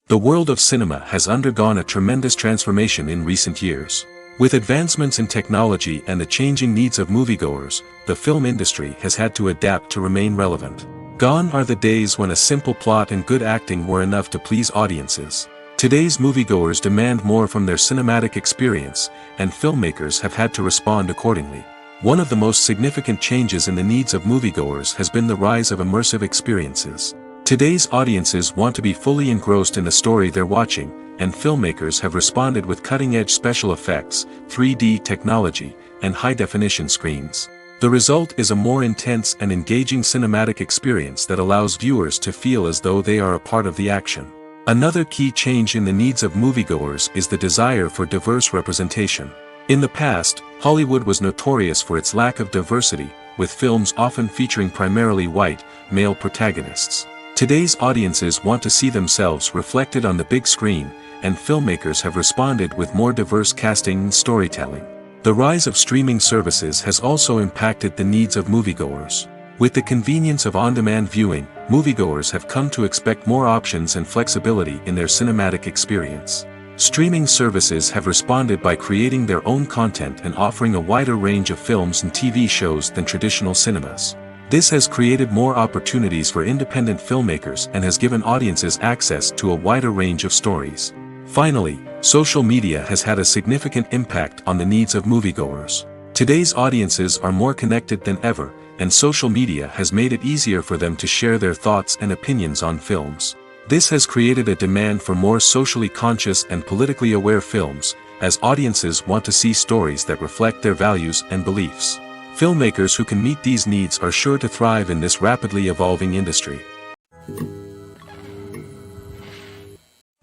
The world of cinema has undergone a tremendous transformation in recent years. With advancements in technology and the changing needs of moviegoers, the film industry has had to adapt to remain relevant. Gone are the days when a simple plot and good acting were enough to please audiences. Today's moviegoers demand more from their cinematic experience, and filmmakers have had to respond accordingly. One of the most significant changes in the needs of moviegoers has been the rise of immersive experiences. Today's audiences want to be fully engrossed in the story they're watching, and filmmakers have responded with cutting-edge special effects, 3D technology, and high-definition screens. The result is a more intense and engaging cinematic experience that allows viewers to feel as though they are a part of the action. Another key change in the needs of moviegoers is the desire for diverse representation. In the past, Hollywood was notorious for its lack of diversity, with films often featuring primarily white, male protagonists. Today's audiences want to see themselves reflected on the big screen, and filmmakers have responded with more diverse casting and storytelling. The rise of streaming services has also impacted the needs of moviegoers. With the convenience of on-demand viewing, moviegoers have come to expect more options and flexibility in their cinematic experience. Streaming services have responded by creating their own content and offering a wider range of films and TV shows than traditional cinemas. This has created more opportunities for independent filmmakers and has given audiences access to a wider range of stories. Finally, social media has had a significant impact on the needs of moviegoers. Today's audiences are more connected than ever, and social media has made it easier for them to share their thoughts and opinions on films. This has created a demand for more socially conscious and politically aware films, as audiences want to see stories that reflect their values and beliefs. Filmmakers who can meet these needs are sure to thrive in this rapidly evolving industry.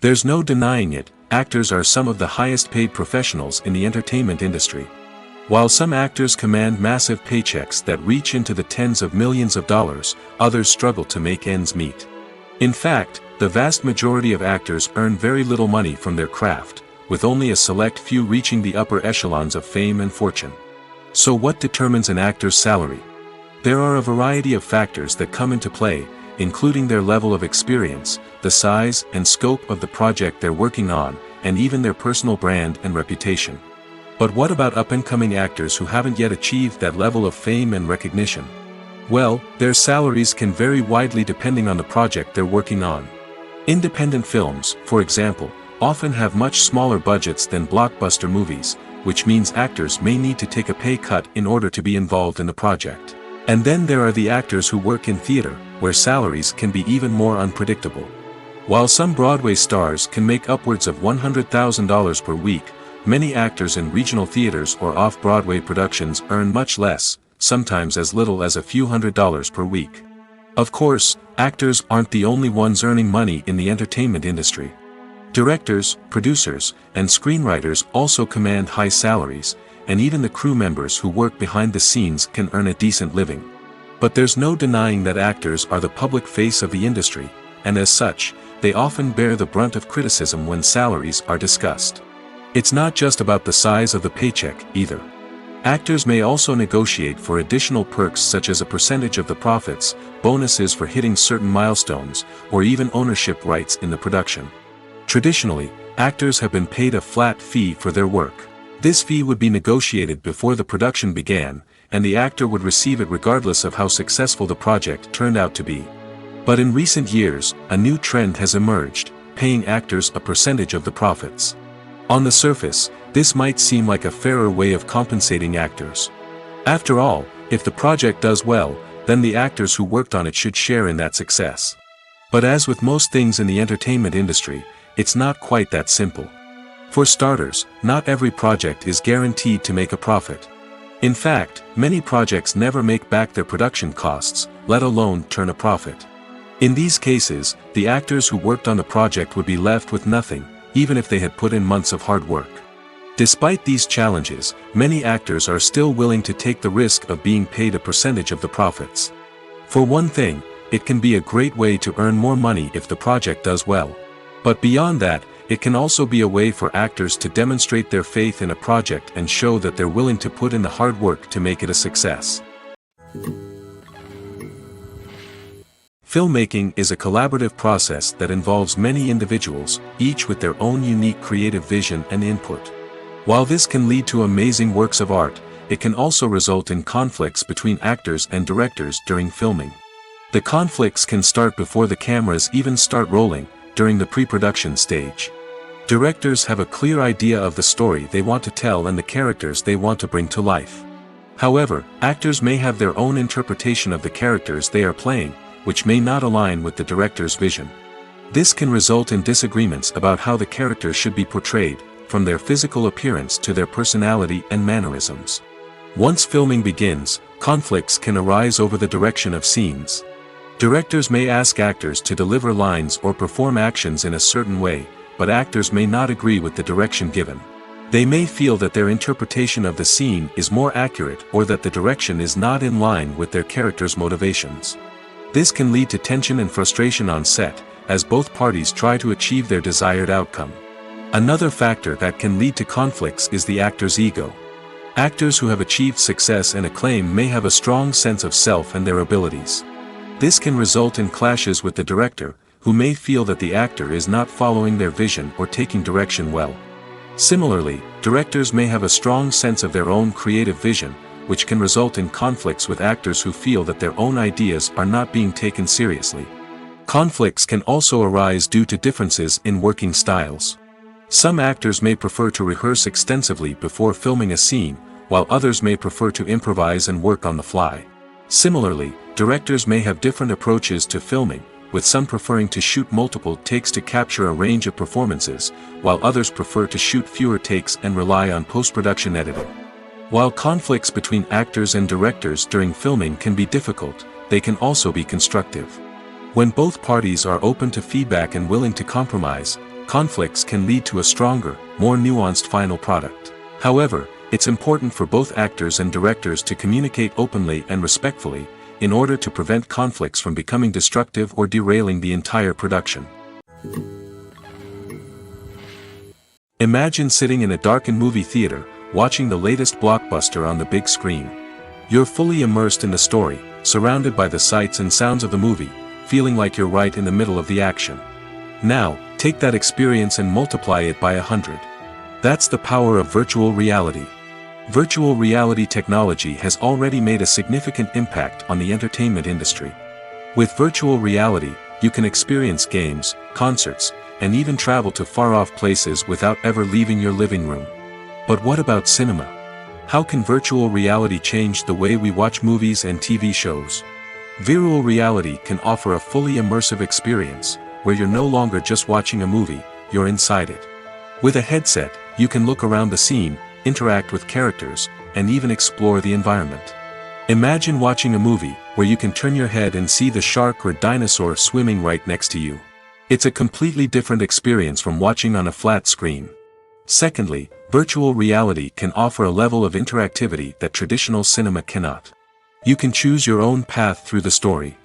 There's no denying it, actors are some of the highest paid professionals in the entertainment industry. While some actors command massive paychecks that reach into the tens of millions of dollars, others struggle to make ends meet. In fact, the vast majority of actors earn very little money from their craft, with only a select few reaching the upper echelons of fame and fortune. So what determines an actor's salary? There are a variety of factors that come into play, including their level of experience, the size and scope of the project they're working on, and even their personal brand and reputation. But what about up-and-coming actors who haven't yet achieved that level of fame and recognition? Well, their salaries can vary widely depending on the project they're working on. Independent films, for example, often have much smaller budgets than blockbuster movies, which means actors may need to take a pay cut in order to be involved in the project. And then there are the actors who work in theater, where salaries can be even more unpredictable. While some Broadway stars can make upwards of $100,000 per week, many actors in regional theaters or off-Broadway productions earn much less, sometimes as little as a few $100s per week. Of course, actors aren't the only ones earning money in the entertainment industry. Directors, producers, and screenwriters also command high salaries, and even the crew members who work behind the scenes can earn a decent living. But there's no denying that actors are the public face of the industry, and as such, they often bear the brunt of criticism when salaries are discussed. It's not just about the size of the paycheck, either. Actors may also negotiate for additional perks such as a percentage of the profits, bonuses for hitting certain milestones, or even ownership rights in the production. Traditionally, actors have been paid a flat fee for their work. This fee would be negotiated before the production began, and the actor would receive it regardless of how successful the project turned out to be. But in recent years, a new trend has emerged, paying actors a percentage of the profits. On the surface, this might seem like a fairer way of compensating actors. After all, if the project does well, then the actors who worked on it should share in that success. But as with most things in the entertainment industry, it's not quite that simple. For starters, not every project is guaranteed to make a profit. In fact, many projects never make back their production costs, let alone turn a profit. In these cases, the actors who worked on the project would be left with nothing, even if they had put in months of hard work. Despite these challenges, many actors are still willing to take the risk of being paid a percentage of the profits. For one thing, it can be a great way to earn more money if the project does well. But beyond that, it can also be a way for actors to demonstrate their faith in a project and show that they're willing to put in the hard work to make it a success. Filmmaking is a collaborative process that involves many individuals, each with their own unique creative vision and input. While this can lead to amazing works of art, it can also result in conflicts between actors and directors during filming. The conflicts can start before the cameras even start rolling, during the pre-production stage. Directors have a clear idea of the story they want to tell and the characters they want to bring to life. However, actors may have their own interpretation of the characters they are playing, which may not align with the director's vision. This can result in disagreements about how the characters should be portrayed, from their physical appearance to their personality and mannerisms. Once filming begins, conflicts can arise over the direction of scenes. Directors may ask actors to deliver lines or perform actions in a certain way, but actors may not agree with the direction given. They may feel that their interpretation of the scene is more accurate or that the direction is not in line with their character's motivations. This can lead to tension and frustration on set, as both parties try to achieve their desired outcome. Another factor that can lead to conflicts is the actor's ego. Actors who have achieved success and acclaim may have a strong sense of self and their abilities. This can result in clashes with the director, who may feel that the actor is not following their vision or taking direction well. Similarly, directors may have a strong sense of their own creative vision, which can result in conflicts with actors who feel that their own ideas are not being taken seriously. Conflicts can also arise due to differences in working styles. Some actors may prefer to rehearse extensively before filming a scene, while others may prefer to improvise and work on the fly. Similarly, directors may have different approaches to filming, with some preferring to shoot multiple takes to capture a range of performances, while others prefer to shoot fewer takes and rely on post-production editing. While conflicts between actors and directors during filming can be difficult, they can also be constructive. When both parties are open to feedback and willing to compromise, conflicts can lead to a stronger, more nuanced final product. However, it's important for both actors and directors to communicate openly and respectfully, in order to prevent conflicts from becoming destructive or derailing the entire production. Imagine sitting in a darkened movie theater, watching the latest blockbuster on the big screen. You're fully immersed in the story, surrounded by the sights and sounds of the movie, feeling like you're right in the middle of the action. Now, take that experience and multiply it by 100. That's the power of virtual reality. Virtual reality technology has already made a significant impact on the entertainment industry. With virtual reality, you can experience games, concerts, and even travel to far-off places without ever leaving your living room. But what about cinema? How can virtual reality change the way we watch movies and TV shows? Virtual reality can offer a fully immersive experience, where you're no longer just watching a movie, you're inside it. With a headset, you can look around the scene, interact with characters, and even explore the environment. Imagine watching a movie where you can turn your head and see the shark or dinosaur swimming right next to you. It's a completely different experience from watching on a flat screen. Secondly, virtual reality can offer a level of interactivity that traditional cinema cannot. You can choose your own path through the story.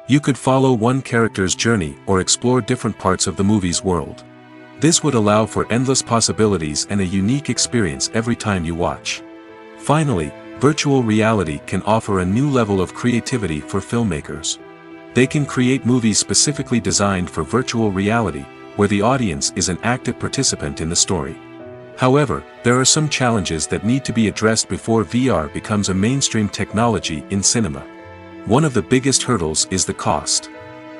You could follow one character's journey or explore different parts of the movie's world. This would allow for endless possibilities and a unique experience every time you watch. Finally, virtual reality can offer a new level of creativity for filmmakers. They can create movies specifically designed for virtual reality, where the audience is an active participant in the story. However, there are some challenges that need to be addressed before VR becomes a mainstream technology in cinema. One of the biggest hurdles is the cost.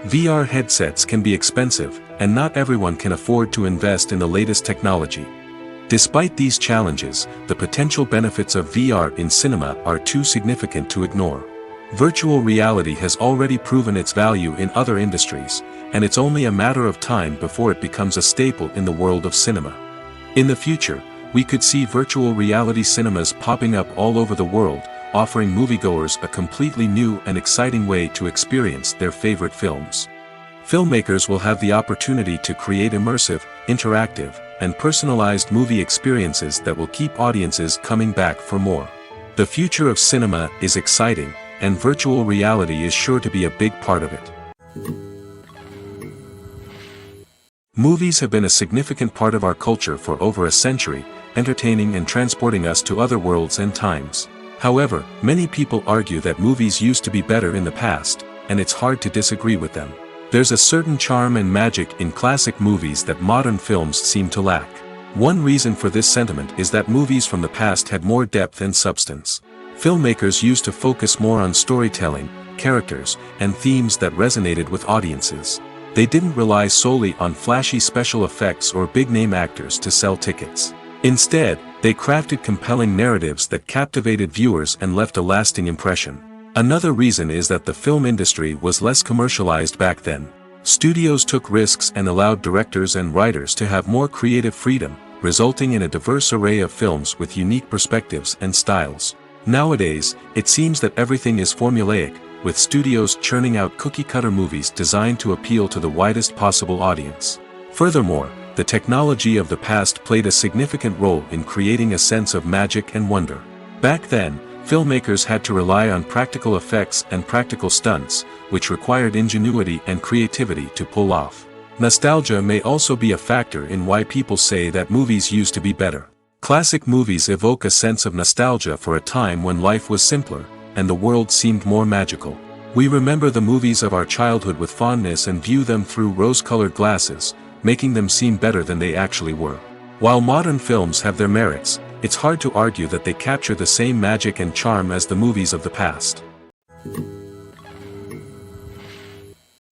VR headsets can be expensive, and not everyone can afford to invest in the latest technology. Despite these challenges, the potential benefits of VR in cinema are too significant to ignore. Virtual reality has already proven its value in other industries, and it's only a matter of time before it becomes a staple in the world of cinema. In the future, we could see virtual reality cinemas popping up all over the world, offering moviegoers a completely new and exciting way to experience their favorite films. Filmmakers will have the opportunity to create immersive, interactive, and personalized movie experiences that will keep audiences coming back for more. The future of cinema is exciting, and virtual reality is sure to be a big part of it. Movies have been a significant part of our culture for over a century, entertaining and transporting us to other worlds and times. However, many people argue that movies used to be better in the past, and it's hard to disagree with them. There's a certain charm and magic in classic movies that modern films seem to lack. One reason for this sentiment is that movies from the past had more depth and substance. Filmmakers used to focus more on storytelling, characters, and themes that resonated with audiences. They didn't rely solely on flashy special effects or big-name actors to sell tickets. Instead, they crafted compelling narratives that captivated viewers and left a lasting impression. Another reason is that the film industry was less commercialized back then. Studios took risks and allowed directors and writers to have more creative freedom, resulting in a diverse array of films with unique perspectives and styles. Nowadays, it seems that everything is formulaic, with studios churning out cookie-cutter movies designed to appeal to the widest possible audience. Furthermore, the technology of the past played a significant role in creating a sense of magic and wonder. Back then, filmmakers had to rely on practical effects and practical stunts, which required ingenuity and creativity to pull off. Nostalgia may also be a factor in why people say that movies used to be better. Classic movies evoke a sense of nostalgia for a time when life was simpler, and the world seemed more magical. We remember the movies of our childhood with fondness and view them through rose-colored glasses, making them seem better than they actually were. While modern films have their merits, it's hard to argue that they capture the same magic and charm as the movies of the past.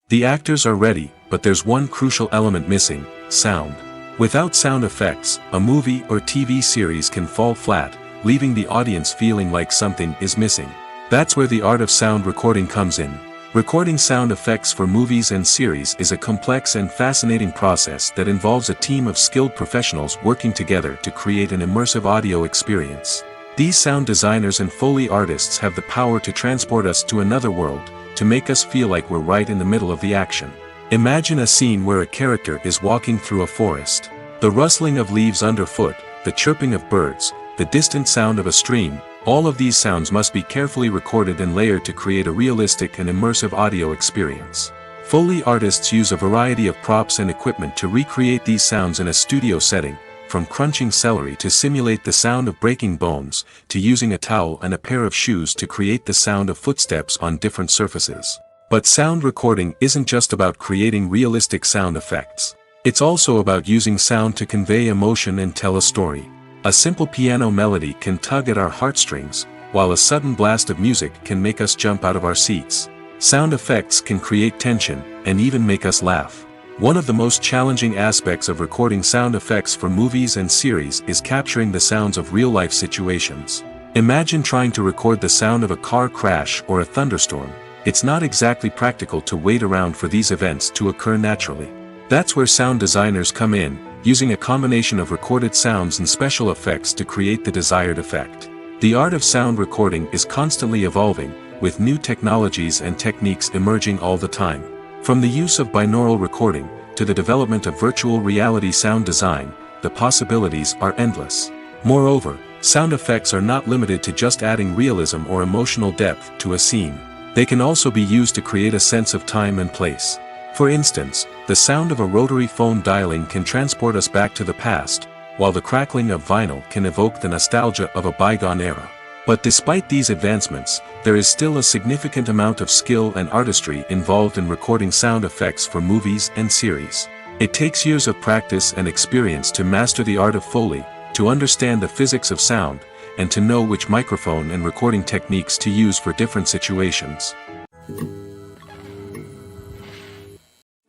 The actors are ready, but there's one crucial element missing: sound. Without sound effects, a movie or TV series can fall flat, leaving the audience feeling like something is missing. That's where the art of sound recording comes in. Recording sound effects for movies and series is a complex and fascinating process that involves a team of skilled professionals working together to create an immersive audio experience. These sound designers and Foley artists have the power to transport us to another world, to make us feel like we're right in the middle of the action. Imagine a scene where a character is walking through a forest. The rustling of leaves underfoot, the chirping of birds, the distant sound of a stream, All of these sounds must be carefully recorded and layered to create a realistic and immersive audio experience. Foley artists use a variety of props and equipment to recreate these sounds in a studio setting, from crunching celery to simulate the sound of breaking bones, to using a towel and a pair of shoes to create the sound of footsteps on different surfaces. But sound recording isn't just about creating realistic sound effects. It's also about using sound to convey emotion and tell a story. A simple piano melody can tug at our heartstrings, while a sudden blast of music can make us jump out of our seats. Sound effects can create tension, and even make us laugh. One of the most challenging aspects of recording sound effects for movies and series is capturing the sounds of real-life situations. Imagine trying to record the sound of a car crash or a thunderstorm. It's not exactly practical to wait around for these events to occur naturally. That's where sound designers come in, using a combination of recorded sounds and special effects to create the desired effect. The art of sound recording is constantly evolving, with new technologies and techniques emerging all the time. From the use of binaural recording, to the development of virtual reality sound design, the possibilities are endless. Moreover, sound effects are not limited to just adding realism or emotional depth to a scene. They can also be used to create a sense of time and place. For instance, the sound of a rotary phone dialing can transport us back to the past, while the crackling of vinyl can evoke the nostalgia of a bygone era. But despite these advancements, there is still a significant amount of skill and artistry involved in recording sound effects for movies and series. It takes years of practice and experience to master the art of Foley, to understand the physics of sound, and to know which microphone and recording techniques to use for different situations.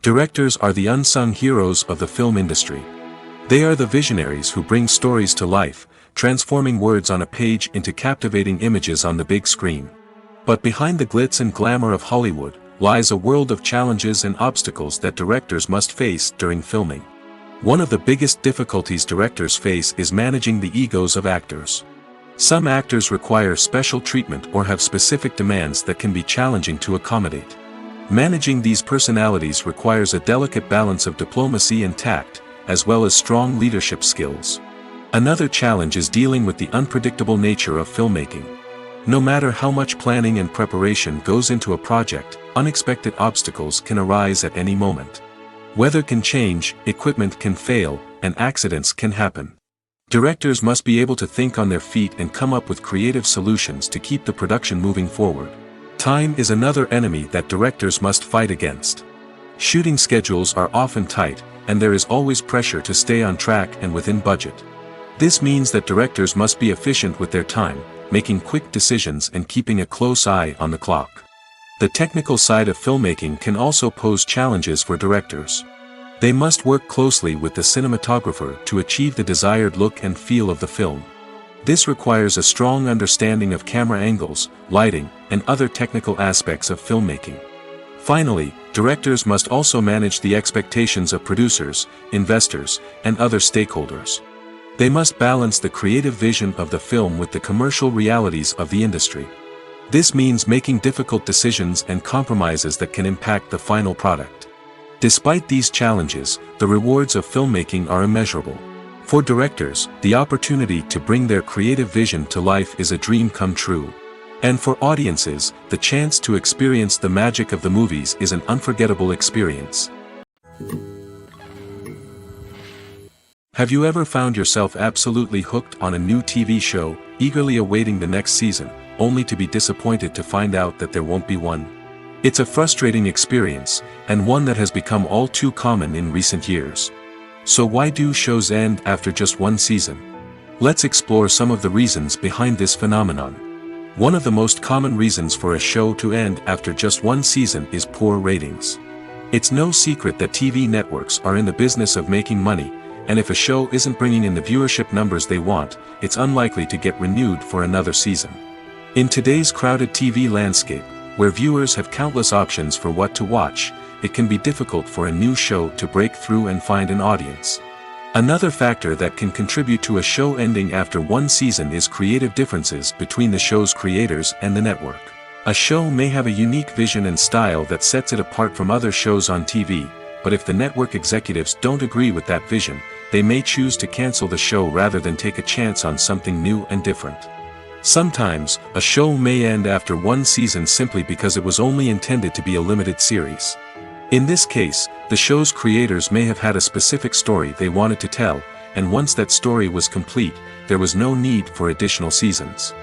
Directors are the unsung heroes of the film industry. They are the visionaries who bring stories to life, transforming words on a page into captivating images on the big screen. But behind the glitz and glamour of Hollywood, lies a world of challenges and obstacles that directors must face during filming. One of the biggest difficulties directors face is managing the egos of actors. Some actors require special treatment or have specific demands that can be challenging to accommodate. Managing these personalities requires a delicate balance of diplomacy and tact, as well as strong leadership skills. Another challenge is dealing with the unpredictable nature of filmmaking. No matter how much planning and preparation goes into a project, unexpected obstacles can arise at any moment. Weather can change, equipment can fail, and accidents can happen. Directors must be able to think on their feet and come up with creative solutions to keep the production moving forward. Time is another enemy that directors must fight against. Shooting schedules are often tight, and there is always pressure to stay on track and within budget. This means that directors must be efficient with their time, making quick decisions and keeping a close eye on the clock. The technical side of filmmaking can also pose challenges for directors. They must work closely with the cinematographer to achieve the desired look and feel of the film. This requires a strong understanding of camera angles, lighting, and other technical aspects of filmmaking. Finally, directors must also manage the expectations of producers, investors, and other stakeholders. They must balance the creative vision of the film with the commercial realities of the industry. This means making difficult decisions and compromises that can impact the final product. Despite these challenges, the rewards of filmmaking are immeasurable. For directors, the opportunity to bring their creative vision to life is a dream come true. And for audiences, the chance to experience the magic of the movies is an unforgettable experience. Have you ever found yourself absolutely hooked on a new TV show, eagerly awaiting the next season, only to be disappointed to find out that there won't be one? It's a frustrating experience, and one that has become all too common in recent years. So why do shows end after just one season? Let's explore some of the reasons behind this phenomenon. One of the most common reasons for a show to end after just one season is poor ratings. It's no secret that TV networks are in the business of making money, and if a show isn't bringing in the viewership numbers they want, it's unlikely to get renewed for another season. In today's crowded TV landscape, where viewers have countless options for what to watch, it can be difficult for a new show to break through and find an audience. Another factor that can contribute to a show ending after one season is creative differences between the show's creators and the network. A show may have a unique vision and style that sets it apart from other shows on TV, but if the network executives don't agree with that vision, they may choose to cancel the show rather than take a chance on something new and different. Sometimes, a show may end after one season simply because it was only intended to be a limited series. In this case, the show's creators may have had a specific story they wanted to tell, and once that story was complete, there was no need for additional seasons.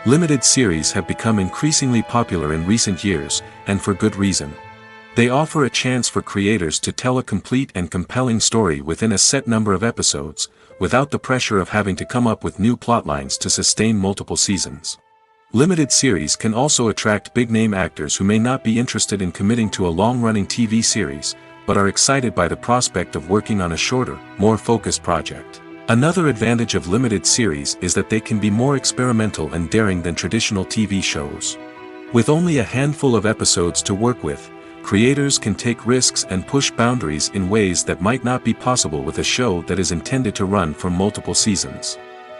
Limited series have become increasingly popular in recent years, and for good reason. They offer a chance for creators to tell a complete and compelling story within a set number of episodes, without the pressure of having to come up with new plotlines to sustain multiple seasons. Limited series can also attract big-name actors who may not be interested in committing to a long-running TV series, but are excited by the prospect of working on a shorter, more focused project. Another advantage of limited series is that they can be more experimental and daring than traditional TV shows. With only a handful of episodes to work with, creators can take risks and push boundaries in ways that might not be possible with a show that is intended to run for multiple seasons.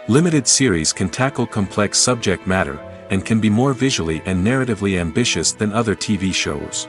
Limited series can tackle complex subject matter, and can be more visually and narratively ambitious than other TV shows.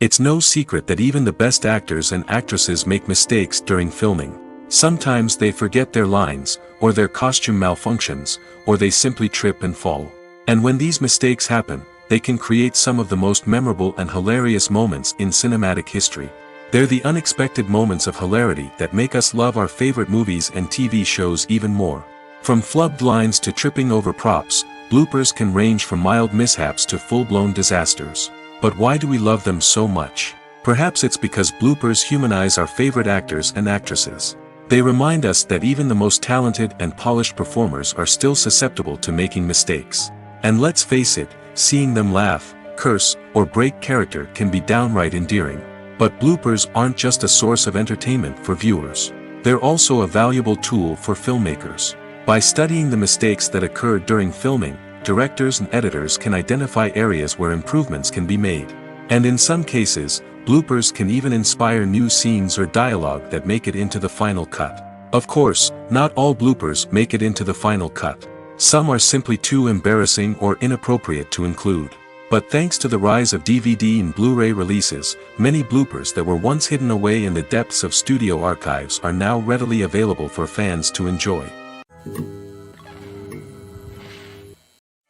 It's no secret that even the best actors and actresses make mistakes during filming. Sometimes they forget their lines, or their costume malfunctions, or they simply trip and fall. And when these mistakes happen, they can create some of the most memorable and hilarious moments in cinematic history. They're the unexpected moments of hilarity that make us love our favorite movies and TV shows even more. From flubbed lines to tripping over props, bloopers can range from mild mishaps to full-blown disasters. But why do we love them so much? Perhaps it's because bloopers humanize our favorite actors and actresses. They remind us that even the most talented and polished performers are still susceptible to making mistakes. And let's face it, seeing them laugh, curse, or break character can be downright endearing. But bloopers aren't just a source of entertainment for viewers. They're also a valuable tool for filmmakers. By studying the mistakes that occur during filming, directors and editors can identify areas where improvements can be made. And in some cases, bloopers can even inspire new scenes or dialogue that make it into the final cut. Of course, not all bloopers make it into the final cut. Some are simply too embarrassing or inappropriate to include. But thanks to the rise of DVD and Blu-ray releases, many bloopers that were once hidden away in the depths of studio archives are now readily available for fans to enjoy.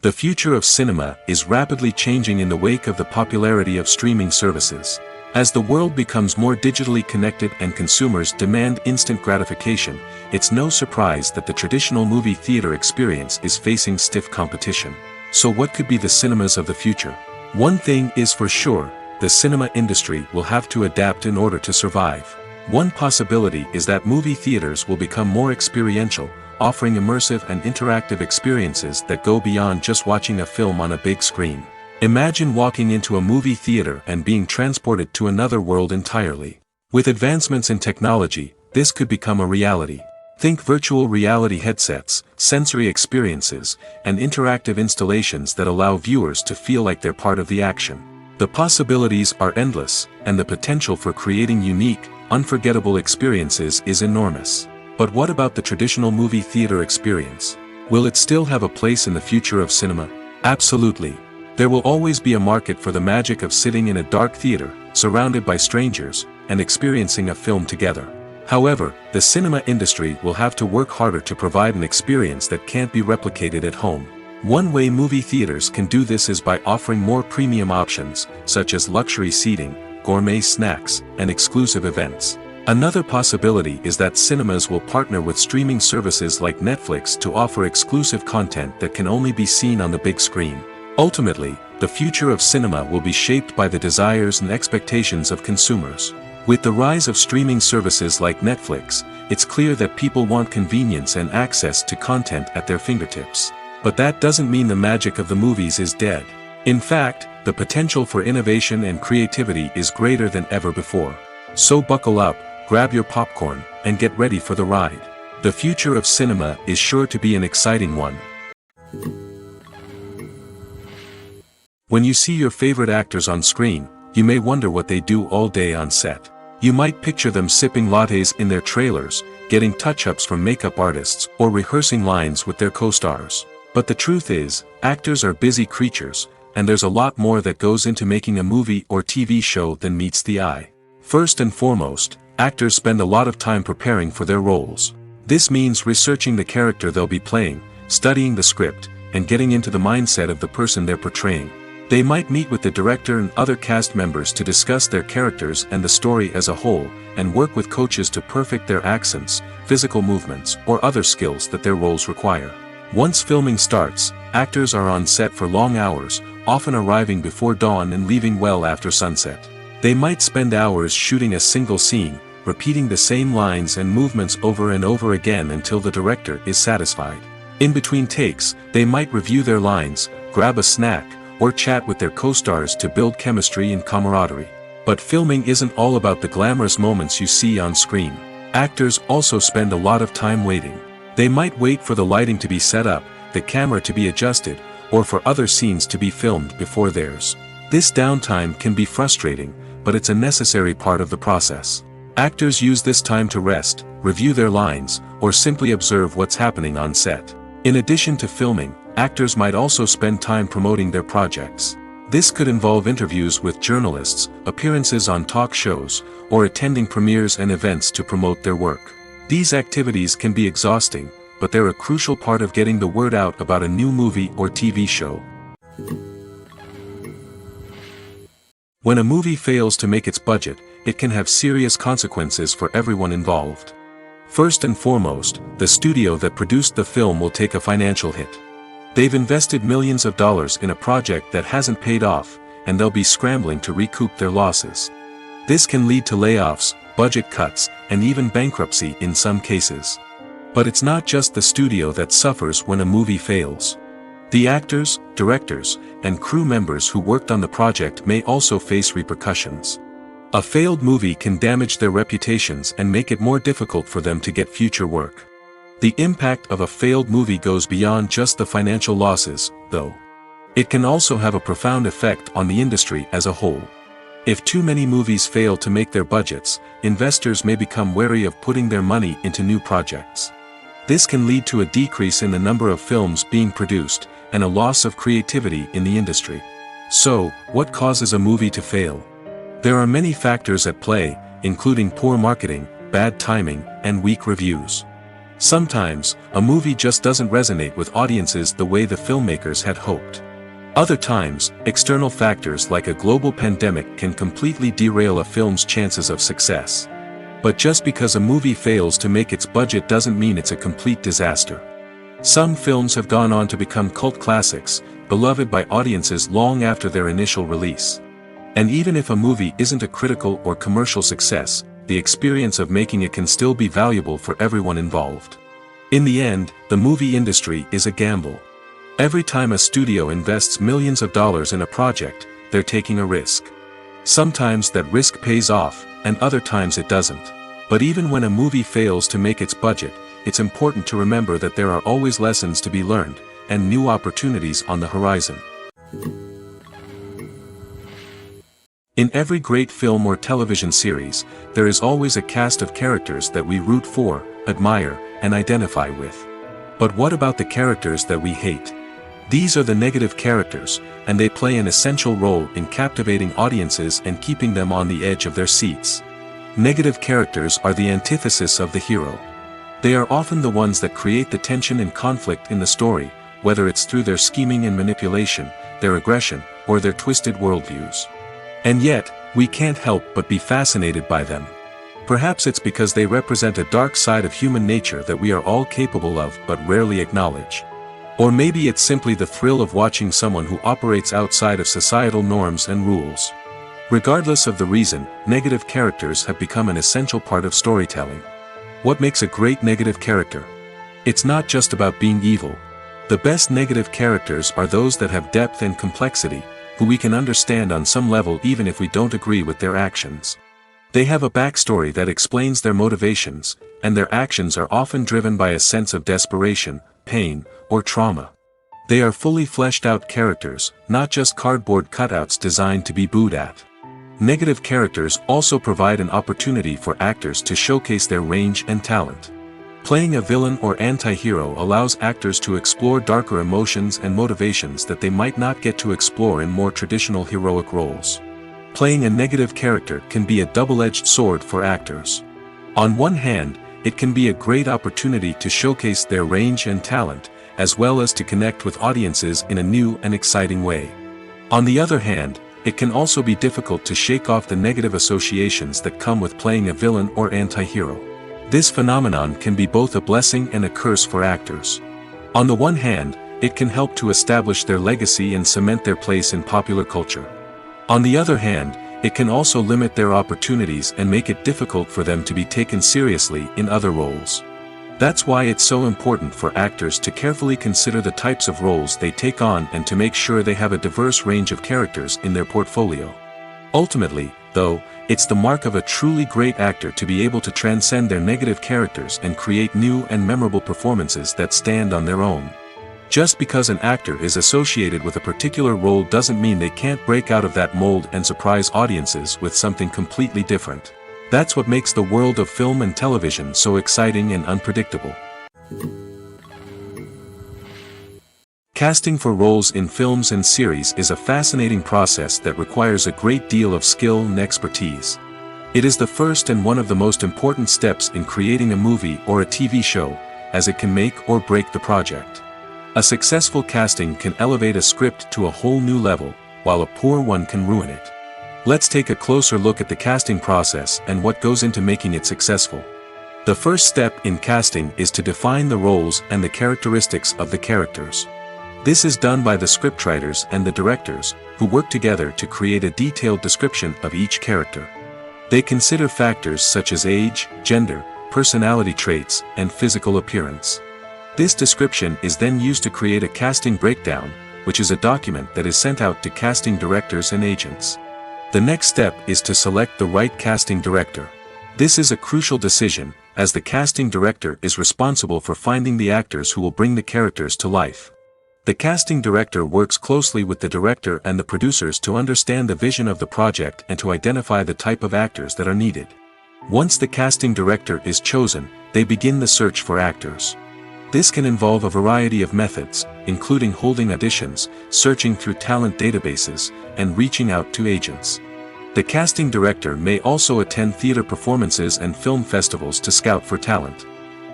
The future of cinema is rapidly changing in the wake of the popularity of streaming services. As the world becomes more digitally connected and consumers demand instant gratification, it's no surprise that the traditional movie theater experience is facing stiff competition. So what could be the cinemas of the future? One thing is for sure, the cinema industry will have to adapt in order to survive. One possibility is that movie theaters will become more experiential, offering immersive and interactive experiences that go beyond just watching a film on a big screen. Imagine walking into a movie theater and being transported to another world entirely. With advancements in technology, this could become a reality. Think virtual reality headsets, sensory experiences, and interactive installations that allow viewers to feel like they're part of the action. The possibilities are endless, and the potential for creating unique, unforgettable experiences is enormous. But what about the traditional movie theater experience? Will it still have a place in the future of cinema? Absolutely. There will always be a market for the magic of sitting in a dark theater, surrounded by strangers, and experiencing a film together. However, the cinema industry will have to work harder to provide an experience that can't be replicated at home. One way movie theaters can do this is by offering more premium options, such as luxury seating, gourmet snacks, and exclusive events. Another possibility is that cinemas will partner with streaming services like Netflix to offer exclusive content that can only be seen on the big screen. Ultimately, the future of cinema will be shaped by the desires and expectations of consumers. With the rise of streaming services like Netflix, it's clear that people want convenience and access to content at their fingertips. But that doesn't mean the magic of the movies is dead. In fact, the potential for innovation and creativity is greater than ever before. So buckle up, grab your popcorn, and get ready for the ride. The future of cinema is sure to be an exciting one. When you see your favorite actors on screen, you may wonder what they do all day on set. You might picture them sipping lattes in their trailers, getting touch-ups from makeup artists, or rehearsing lines with their co-stars. But the truth is, actors are busy creatures, and there's a lot more that goes into making a movie or TV show than meets the eye. First and foremost, actors spend a lot of time preparing for their roles. This means researching the character they'll be playing, studying the script, and getting into the mindset of the person they're portraying. They might meet with the director and other cast members to discuss their characters and the story as a whole, and work with coaches to perfect their accents, physical movements, or other skills that their roles require. Once filming starts, actors are on set for long hours, often arriving before dawn and leaving well after sunset. They might spend hours shooting a single scene, repeating the same lines and movements over and over again until the director is satisfied. In between takes, they might review their lines, grab a snack, or chat with their co-stars to build chemistry and camaraderie. But filming isn't all about the glamorous moments you see on screen. Actors also spend a lot of time waiting. They might wait for the lighting to be set up, the camera to be adjusted, or for other scenes to be filmed before theirs. This downtime can be frustrating, but it's a necessary part of the process. Actors use this time to rest, review their lines, or simply observe what's happening on set. In addition to filming, actors might also spend time promoting their projects. This could involve interviews with journalists, appearances on talk shows, or attending premieres and events to promote their work. These activities can be exhausting, but they're a crucial part of getting the word out about a new movie or TV show. When a movie fails to make its budget, it can have serious consequences for everyone involved. First and foremost, the studio that produced the film will take a financial hit. They've invested millions of dollars in a project that hasn't paid off, and they'll be scrambling to recoup their losses. This can lead to layoffs, budget cuts, and even bankruptcy in some cases. But it's not just the studio that suffers when a movie fails. The actors, directors, and crew members who worked on the project may also face repercussions. A failed movie can damage their reputations and make it more difficult for them to get future work. The impact of a failed movie goes beyond just the financial losses, though. It can also have a profound effect on the industry as a whole. If too many movies fail to make their budgets, investors may become wary of putting their money into new projects. This can lead to a decrease in the number of films being produced, and a loss of creativity in the industry. So, what causes a movie to fail? There are many factors at play, including poor marketing, bad timing, and weak reviews. Sometimes, a movie just doesn't resonate with audiences the way the filmmakers had hoped. Other times, external factors like a global pandemic can completely derail a film's chances of success. But just because a movie fails to make its budget doesn't mean it's a complete disaster. Some films have gone on to become cult classics, beloved by audiences long after their initial release. And even if a movie isn't a critical or commercial success, the experience of making it can still be valuable for everyone involved. In the end, the movie industry is a gamble. Every time a studio invests millions of dollars in a project, they're taking a risk. Sometimes that risk pays off, and other times it doesn't. But even when a movie fails to make its budget, it's important to remember that there are always lessons to be learned, and new opportunities on the horizon. In every great film or television series, there is always a cast of characters that we root for, admire, and identify with. But what about the characters that we hate? These are the negative characters, and they play an essential role in captivating audiences and keeping them on the edge of their seats. Negative characters are the antithesis of the hero. They are often the ones that create the tension and conflict in the story, whether it's through their scheming and manipulation, their aggression, or their twisted worldviews. And yet, we can't help but be fascinated by them. Perhaps it's because they represent a dark side of human nature that we are all capable of but rarely acknowledge. Or maybe it's simply the thrill of watching someone who operates outside of societal norms and rules. Regardless of the reason, negative characters have become an essential part of storytelling. What makes a great negative character? It's not just about being evil. The best negative characters are those that have depth and complexity, who we can understand on some level even if we don't agree with their actions. They have a backstory that explains their motivations, and their actions are often driven by a sense of desperation, pain, or trauma. They are fully fleshed out characters, not just cardboard cutouts designed to be booed at. Negative characters also provide an opportunity for actors to showcase their range and talent. Playing a villain or anti-hero allows actors to explore darker emotions and motivations that they might not get to explore in more traditional heroic roles. Playing a negative character can be a double-edged sword for actors. On one hand, it can be a great opportunity to showcase their range and talent, as well as to connect with audiences in a new and exciting way. On the other hand, it can also be difficult to shake off the negative associations that come with playing a villain or anti-hero. This phenomenon can be both a blessing and a curse for actors. On the one hand, it can help to establish their legacy and cement their place in popular culture. On the other hand, it can also limit their opportunities and make it difficult for them to be taken seriously in other roles. That's why it's so important for actors to carefully consider the types of roles they take on and to make sure they have a diverse range of characters in their portfolio. Ultimately, though, it's the mark of a truly great actor to be able to transcend their negative characters and create new and memorable performances that stand on their own. Just because an actor is associated with a particular role doesn't mean they can't break out of that mold and surprise audiences with something completely different. That's what makes the world of film and television so exciting and unpredictable. Casting for roles in films and series is a fascinating process that requires a great deal of skill and expertise. It is the first and one of the most important steps in creating a movie or a TV show, as it can make or break the project. A successful casting can elevate a script to a whole new level, while a poor one can ruin it. Let's take a closer look at the casting process and what goes into making it successful. The first step in casting is to define the roles and the characteristics of the characters. This is done by the scriptwriters and the directors, who work together to create a detailed description of each character. They consider factors such as age, gender, personality traits, and physical appearance. This description is then used to create a casting breakdown, which is a document that is sent out to casting directors and agents. The next step is to select the right casting director. This is a crucial decision, as the casting director is responsible for finding the actors who will bring the characters to life. The casting director works closely with the director and the producers to understand the vision of the project and to identify the type of actors that are needed. Once the casting director is chosen, they begin the search for actors. This can involve a variety of methods, including holding auditions, searching through talent databases, and reaching out to agents. The casting director may also attend theater performances and film festivals to scout for talent.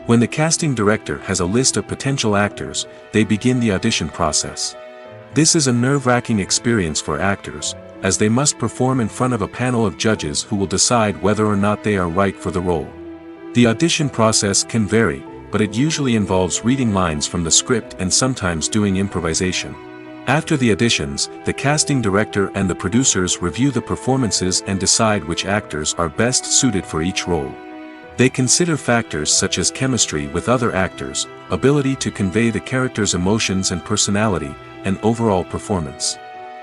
When the casting director has a list of potential actors, they begin the audition process. This is a nerve-wracking experience for actors, as they must perform in front of a panel of judges who will decide whether or not they are right for the role. The audition process can vary, but it usually involves reading lines from the script and sometimes doing improvisation. After the auditions, the casting director and the producers review the performances and decide which actors are best suited for each role. They consider factors such as chemistry with other actors, ability to convey the character's emotions and personality, and overall performance.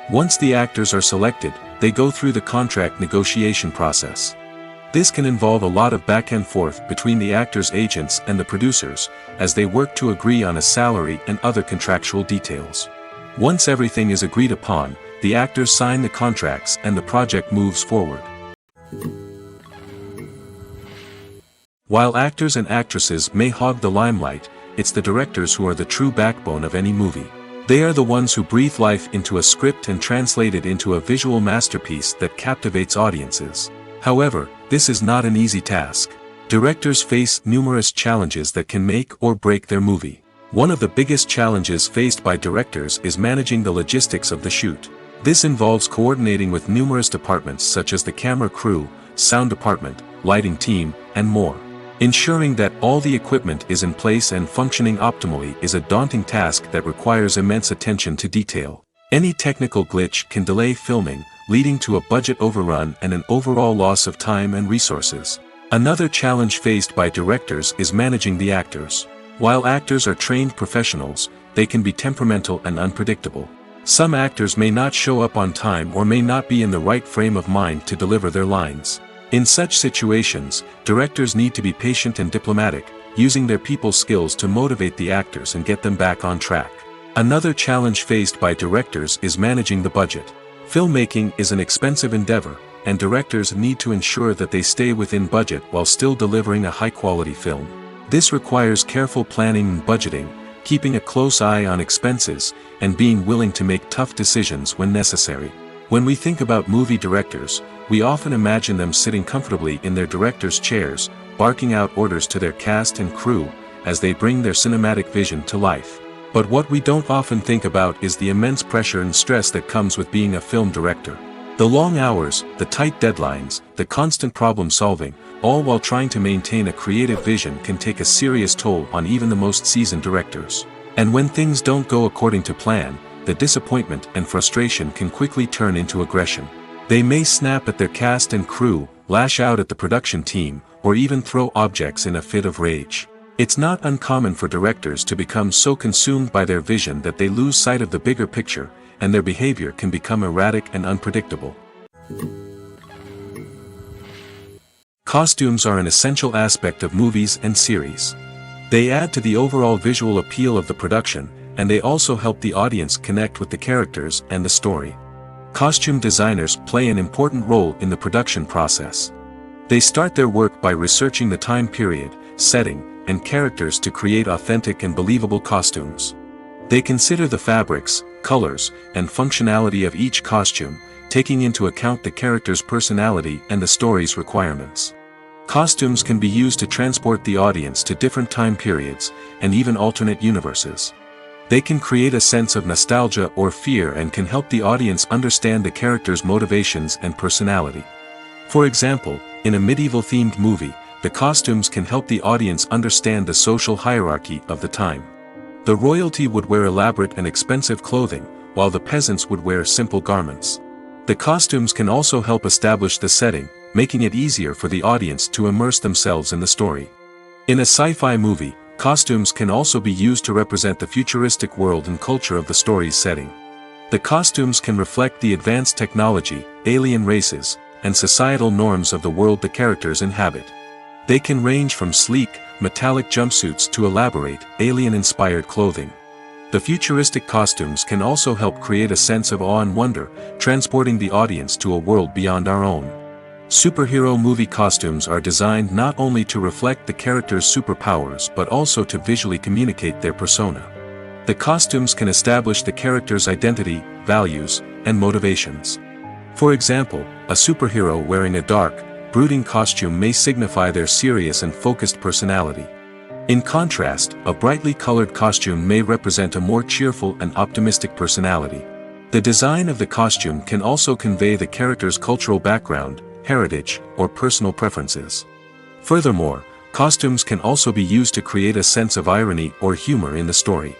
Once the actors are selected, they go through the contract negotiation process. This can involve a lot of back and forth between the actors' agents and the producers, as they work to agree on a salary and other contractual details. Once everything is agreed upon, the actors sign the contracts and the project moves forward. While actors and actresses may hog the limelight, it's the directors who are the true backbone of any movie. They are the ones who breathe life into a script and translate it into a visual masterpiece that captivates audiences. However, this is not an easy task. Directors face numerous challenges that can make or break their movie. One of the biggest challenges faced by directors is managing the logistics of the shoot. This involves coordinating with numerous departments such as the camera crew, sound department, lighting team, and more. Ensuring that all the equipment is in place and functioning optimally is a daunting task that requires immense attention to detail. Any technical glitch can delay filming, leading to a budget overrun and an overall loss of time and resources. Another challenge faced by directors is managing the actors. While actors are trained professionals, they can be temperamental and unpredictable. Some actors may not show up on time or may not be in the right frame of mind to deliver their lines. In such situations, directors need to be patient and diplomatic, using their people skills to motivate the actors and get them back on track. Another challenge faced by directors is managing the budget. Filmmaking is an expensive endeavor, and directors need to ensure that they stay within budget while still delivering a high-quality film. This requires careful planning and budgeting, keeping a close eye on expenses, and being willing to make tough decisions when necessary. When we think about movie directors, we often imagine them sitting comfortably in their director's chairs, barking out orders to their cast and crew as they bring their cinematic vision to life. But what we don't often think about is the immense pressure and stress that comes with being a film director. The long hours, the tight deadlines, the constant problem solving, all while trying to maintain a creative vision can take a serious toll on even the most seasoned directors. And when things don't go according to plan, the disappointment and frustration can quickly turn into aggression. They may snap at their cast and crew, lash out at the production team, or even throw objects in a fit of rage. It's not uncommon for directors to become so consumed by their vision that they lose sight of the bigger picture, and their behavior can become erratic and unpredictable. Costumes are an essential aspect of movies and series. They add to the overall visual appeal of the production, and they also help the audience connect with the characters and the story. Costume designers play an important role in the production process. They start their work by researching the time period, setting, and characters to create authentic and believable costumes. They consider the fabrics, colors, and functionality of each costume, taking into account the character's personality and the story's requirements. Costumes can be used to transport the audience to different time periods, and even alternate universes. They can create a sense of nostalgia or fear and can help the audience understand the character's motivations and personality. For example, in a medieval-themed movie, the costumes can help the audience understand the social hierarchy of the time. The royalty would wear elaborate and expensive clothing, while the peasants would wear simple garments. The costumes can also help establish the setting, making it easier for the audience to immerse themselves in the story. In a sci-fi movie, costumes can also be used to represent the futuristic world and culture of the story's setting. The costumes can reflect the advanced technology, alien races, and societal norms of the world the characters inhabit. They can range from sleek, metallic jumpsuits to elaborate, alien-inspired clothing. The futuristic costumes can also help create a sense of awe and wonder, transporting the audience to a world beyond our own. Superhero movie costumes are designed not only to reflect the character's superpowers but also to visually communicate their persona. The costumes can establish the character's identity, values, and motivations. For example, a superhero wearing a dark, brooding costume may signify their serious and focused personality. In contrast, a brightly colored costume may represent a more cheerful and optimistic personality. The design of the costume can also convey the character's cultural background, heritage, or personal preferences. Furthermore, costumes can also be used to create a sense of irony or humor in the story.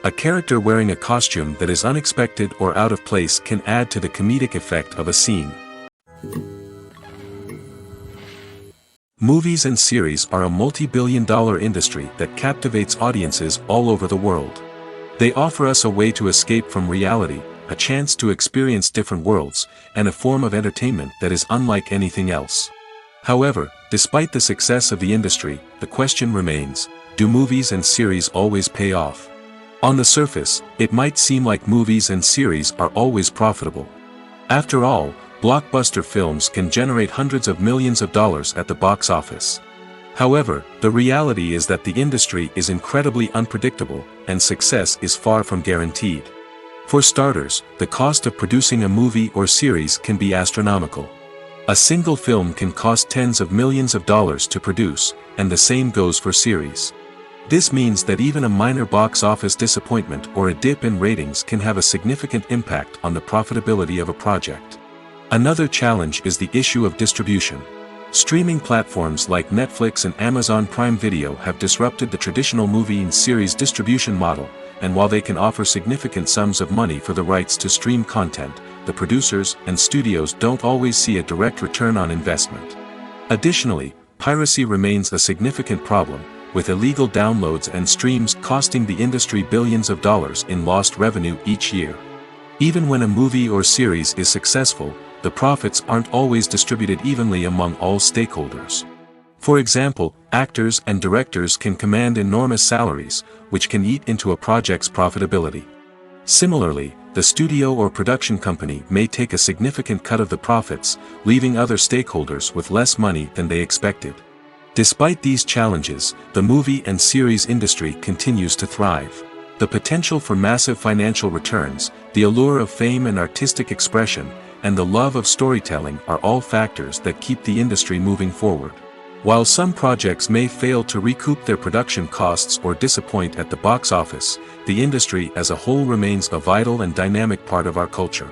A character wearing a costume that is unexpected or out of place can add to the comedic effect of a scene. Movies and series are a multi-billion-dollar industry that captivates audiences all over the world. They offer us a way to escape from reality, a chance to experience different worlds, and a form of entertainment that is unlike anything else. However, despite the success of the industry, the question remains, do movies and series always pay off? On the surface, it might seem like movies and series are always profitable. After all, blockbuster films can generate hundreds of millions of dollars at the box office. However, the reality is that the industry is incredibly unpredictable, and success is far from guaranteed. For starters, the cost of producing a movie or series can be astronomical. A single film can cost tens of millions of dollars to produce, and the same goes for series. This means that even a minor box office disappointment or a dip in ratings can have a significant impact on the profitability of a project. Another challenge is the issue of distribution. Streaming platforms like Netflix and Amazon Prime Video have disrupted the traditional movie and series distribution model, and while they can offer significant sums of money for the rights to stream content, the producers and studios don't always see a direct return on investment. Additionally, piracy remains a significant problem, with illegal downloads and streams costing the industry billions of dollars in lost revenue each year. Even when a movie or series is successful, the profits aren't always distributed evenly among all stakeholders. For example, actors and directors can command enormous salaries, which can eat into a project's profitability. Similarly, the studio or production company may take a significant cut of the profits, leaving other stakeholders with less money than they expected. Despite these challenges, the movie and series industry continues to thrive. The potential for massive financial returns, the allure of fame and artistic expression, and the love of storytelling are all factors that keep the industry moving forward. While some projects may fail to recoup their production costs or disappoint at the box office, the industry as a whole remains a vital and dynamic part of our culture.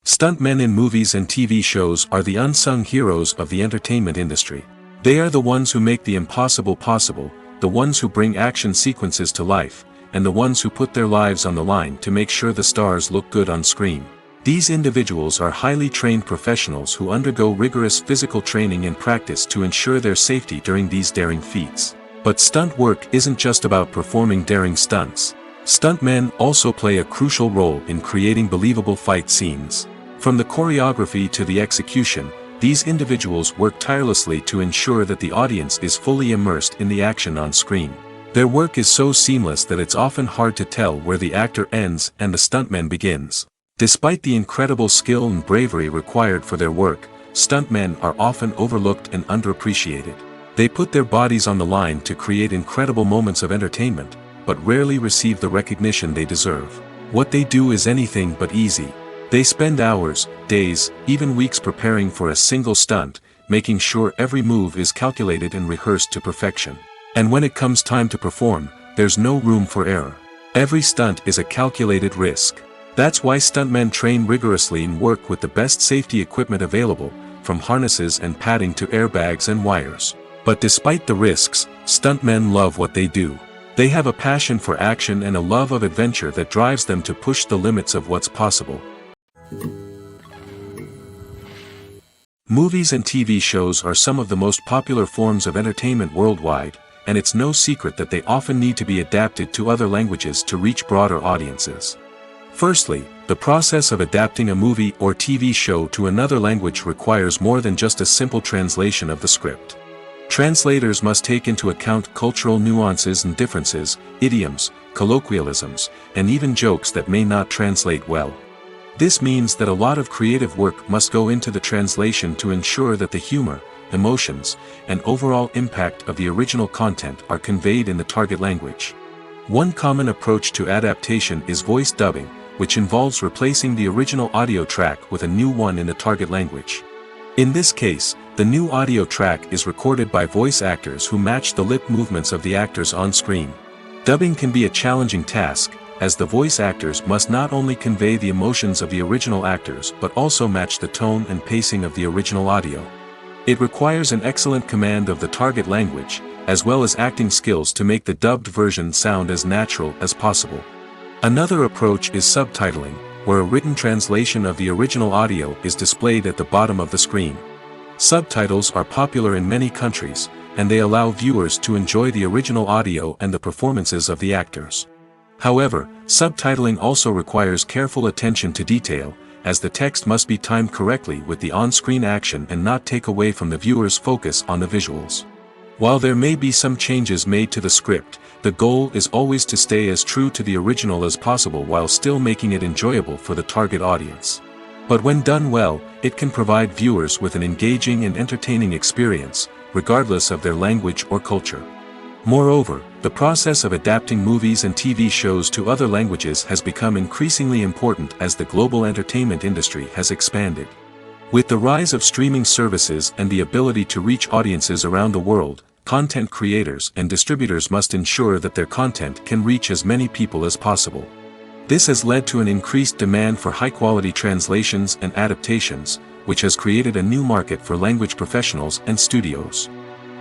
Stuntmen in movies and TV shows are the unsung heroes of the entertainment industry. They are the ones who make the impossible possible, the ones who bring action sequences to life, and the ones who put their lives on the line to make sure the stars look good on screen. These individuals are highly trained professionals who undergo rigorous physical training and practice to ensure their safety during these daring feats. But stunt work isn't just about performing daring stunts. Stuntmen also play a crucial role in creating believable fight scenes. From the choreography to the execution, these individuals work tirelessly to ensure that the audience is fully immersed in the action on screen. Their work is so seamless that it's often hard to tell where the actor ends and the stuntman begins. Despite the incredible skill and bravery required for their work, stuntmen are often overlooked and underappreciated. They put their bodies on the line to create incredible moments of entertainment, but rarely receive the recognition they deserve. What they do is anything but easy. They spend hours, days, even weeks preparing for a single stunt, making sure every move is calculated and rehearsed to perfection. And when it comes time to perform, there's no room for error. Every stunt is a calculated risk. That's why stuntmen train rigorously and work with the best safety equipment available, from harnesses and padding to airbags and wires. But despite the risks, stuntmen love what they do. They have a passion for action and a love of adventure that drives them to push the limits of what's possible. Movies and TV shows are some of the most popular forms of entertainment worldwide, and it's no secret that they often need to be adapted to other languages to reach broader audiences. Firstly, the process of adapting a movie or TV show to another language requires more than just a simple translation of the script. Translators must take into account cultural nuances and differences, idioms, colloquialisms, and even jokes that may not translate well. This means that a lot of creative work must go into the translation to ensure that the humor, emotions, and overall impact of the original content are conveyed in the target language. One common approach to adaptation is voice dubbing, which involves replacing the original audio track with a new one in the target language. In this case, the new audio track is recorded by voice actors who match the lip movements of the actors on screen. Dubbing can be a challenging task, as the voice actors must not only convey the emotions of the original actors but also match the tone and pacing of the original audio. It requires an excellent command of the target language, as well as acting skills to make the dubbed version sound as natural as possible. Another approach is subtitling, where a written translation of the original audio is displayed at the bottom of the screen. Subtitles are popular in many countries, and they allow viewers to enjoy the original audio and the performances of the actors. However, subtitling also requires careful attention to detail, as the text must be timed correctly with the on-screen action and not take away from the viewer's focus on the visuals. While there may be some changes made to the script, the goal is always to stay as true to the original as possible while still making it enjoyable for the target audience. But when done well, it can provide viewers with an engaging and entertaining experience, regardless of their language or culture. Moreover, the process of adapting movies and TV shows to other languages has become increasingly important as the global entertainment industry has expanded. With the rise of streaming services and the ability to reach audiences around the world, content creators and distributors must ensure that their content can reach as many people as possible. This has led to an increased demand for high-quality translations and adaptations, which has created a new market for language professionals and studios.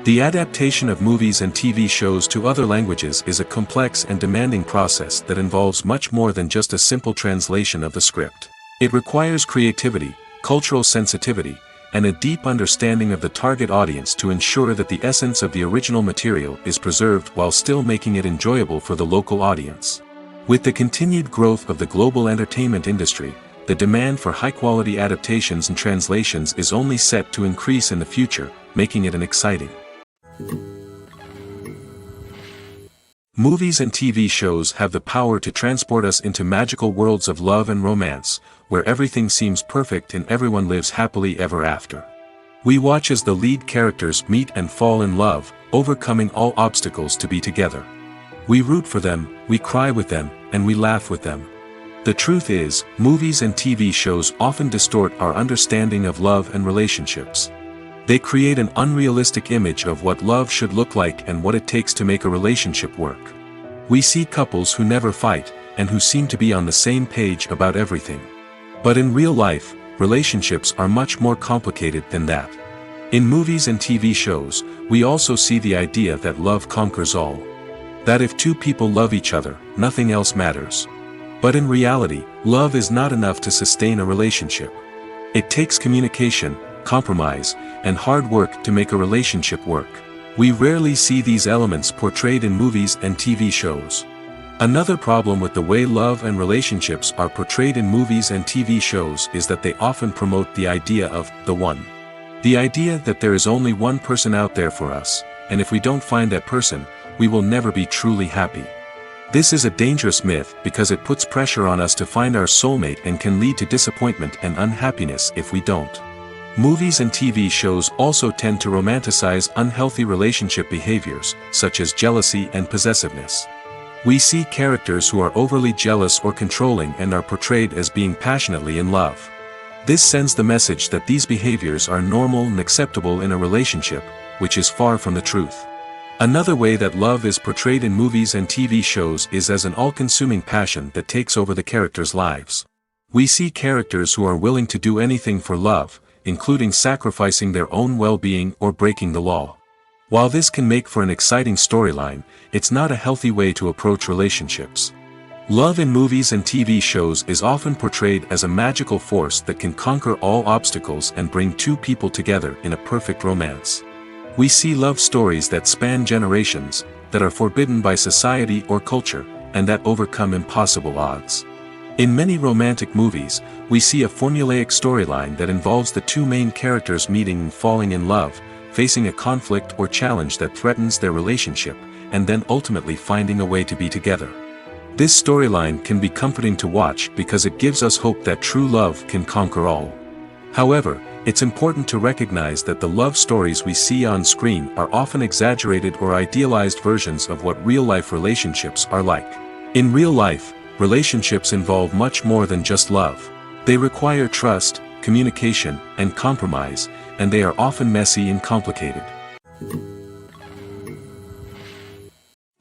The adaptation of movies and TV shows to other languages is a complex and demanding process that involves much more than just a simple translation of the script. It requires creativity, cultural sensitivity, and a deep understanding of the target audience to ensure that the essence of the original material is preserved while still making it enjoyable for the local audience. With the continued growth of the global entertainment industry, the demand for high-quality adaptations and translations is only set to increase in the future, making it an exciting. Movies and TV shows have the power to transport us into magical worlds of love and romance, where everything seems perfect and everyone lives happily ever after. We watch as the lead characters meet and fall in love, overcoming all obstacles to be together. We root for them, we cry with them, and we laugh with them. The truth is, movies and TV shows often distort our understanding of love and relationships. They create an unrealistic image of what love should look like and what it takes to make a relationship work. We see couples who never fight, and who seem to be on the same page about everything. But in real life, relationships are much more complicated than that. In movies and TV shows, we also see the idea that love conquers all. That if two people love each other, nothing else matters. But in reality, love is not enough to sustain a relationship. It takes communication, compromise, and hard work to make a relationship work. We rarely see these elements portrayed in movies and TV shows. Another problem with the way love and relationships are portrayed in movies and TV shows is that they often promote the idea of the one. The idea that there is only one person out there for us, and if we don't find that person, we will never be truly happy. This is a dangerous myth because it puts pressure on us to find our soulmate and can lead to disappointment and unhappiness if we don't. Movies and TV shows also tend to romanticize unhealthy relationship behaviors, such as jealousy and possessiveness. We see characters who are overly jealous or controlling and are portrayed as being passionately in love. This sends the message that these behaviors are normal and acceptable in a relationship, which is far from the truth. Another way that love is portrayed in movies and TV shows is as an all-consuming passion that takes over the characters' lives. We see characters who are willing to do anything for love, including sacrificing their own well-being or breaking the law. While this can make for an exciting storyline, it's not a healthy way to approach relationships. Love in movies and TV shows is often portrayed as a magical force that can conquer all obstacles and bring two people together in a perfect romance. We see love stories that span generations, that are forbidden by society or culture, and that overcome impossible odds. In many romantic movies, we see a formulaic storyline that involves the two main characters meeting and falling in love, facing a conflict or challenge that threatens their relationship, and then ultimately finding a way to be together. This storyline can be comforting to watch because it gives us hope that true love can conquer all. However, it's important to recognize that the love stories we see on screen are often exaggerated or idealized versions of what real-life relationships are like. In real life, relationships involve much more than just love. They require trust, communication, and compromise, and they are often messy and complicated.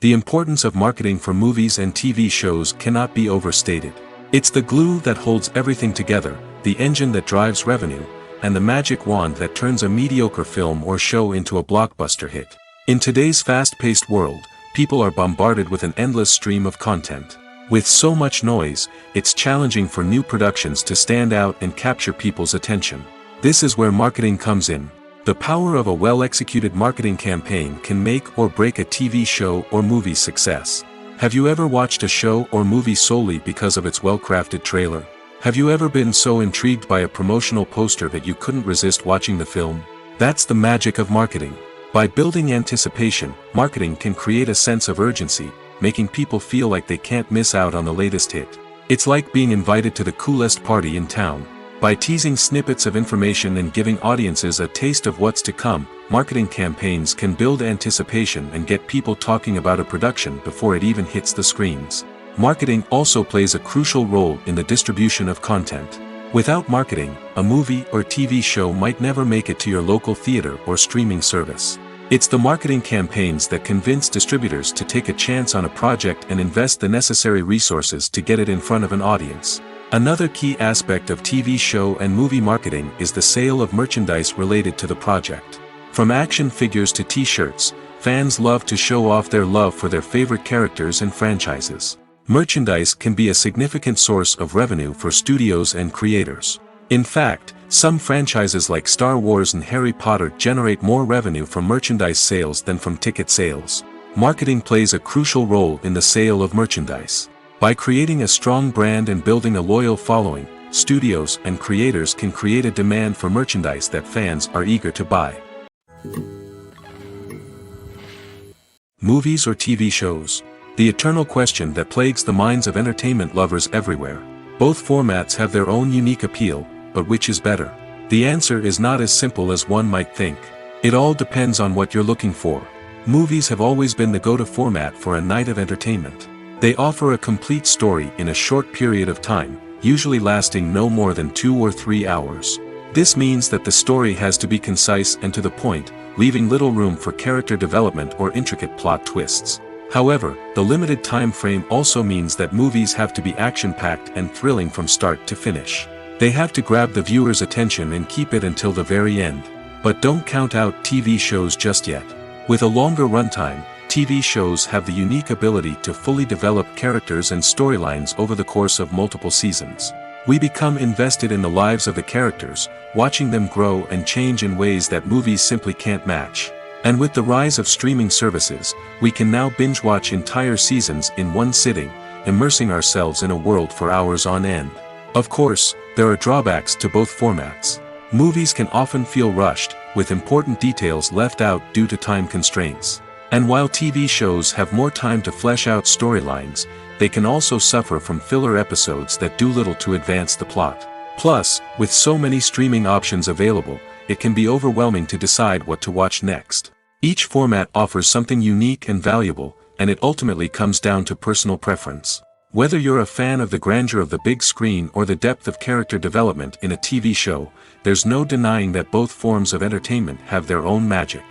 The importance of marketing for movies and TV shows cannot be overstated. It's the glue that holds everything together, the engine that drives revenue, and the magic wand that turns a mediocre film or show into a blockbuster hit. In today's fast-paced world, people are bombarded with an endless stream of content. With so much noise, it's challenging for new productions to stand out and capture people's attention. This is where marketing comes in. The power of a well-executed marketing campaign can make or break a TV show or movie's success. Have you ever watched a show or movie solely because of its well-crafted trailer? Have you ever been so intrigued by a promotional poster that you couldn't resist watching the film? That's the magic of marketing. By building anticipation, marketing can create a sense of urgency, making people feel like they can't miss out on the latest hit. It's like being invited to the coolest party in town. By teasing snippets of information and giving audiences a taste of what's to come, marketing campaigns can build anticipation and get people talking about a production before it even hits the screens. Marketing also plays a crucial role in the distribution of content. Without marketing, a movie or TV show might never make it to your local theater or streaming service. It's the marketing campaigns that convince distributors to take a chance on a project and invest the necessary resources to get it in front of an audience. Another key aspect of TV show and movie marketing is the sale of merchandise related to the project. From action figures to t-shirts, fans love to show off their love for their favorite characters and franchises. Merchandise can be a significant source of revenue for studios and creators. In fact, some franchises like Star Wars and Harry Potter generate more revenue from merchandise sales than from ticket sales. Marketing plays a crucial role in the sale of merchandise. By creating a strong brand and building a loyal following, studios and creators can create a demand for merchandise that fans are eager to buy. Movies or TV shows? The eternal question that plagues the minds of entertainment lovers everywhere. Both formats have their own unique appeal, but which is better? The answer is not as simple as one might think. It all depends on what you're looking for. Movies have always been the go-to format for a night of entertainment. They offer a complete story in a short period of time, usually lasting no more than 2 or 3 hours. This means that the story has to be concise and to the point, leaving little room for character development or intricate plot twists. However, the limited time frame also means that movies have to be action-packed and thrilling from start to finish. They have to grab the viewer's attention and keep it until the very end. But don't count out TV shows just yet. With a longer runtime, TV shows have the unique ability to fully develop characters and storylines over the course of multiple seasons. We become invested in the lives of the characters, watching them grow and change in ways that movies simply can't match. And with the rise of streaming services, we can now binge-watch entire seasons in one sitting, immersing ourselves in a world for hours on end. Of course, there are drawbacks to both formats. Movies can often feel rushed, with important details left out due to time constraints. And while TV shows have more time to flesh out storylines, they can also suffer from filler episodes that do little to advance the plot. Plus, with so many streaming options available, it can be overwhelming to decide what to watch next. Each format offers something unique and valuable, and it ultimately comes down to personal preference. Whether you're a fan of the grandeur of the big screen or the depth of character development in a TV show, there's no denying that both forms of entertainment have their own magic.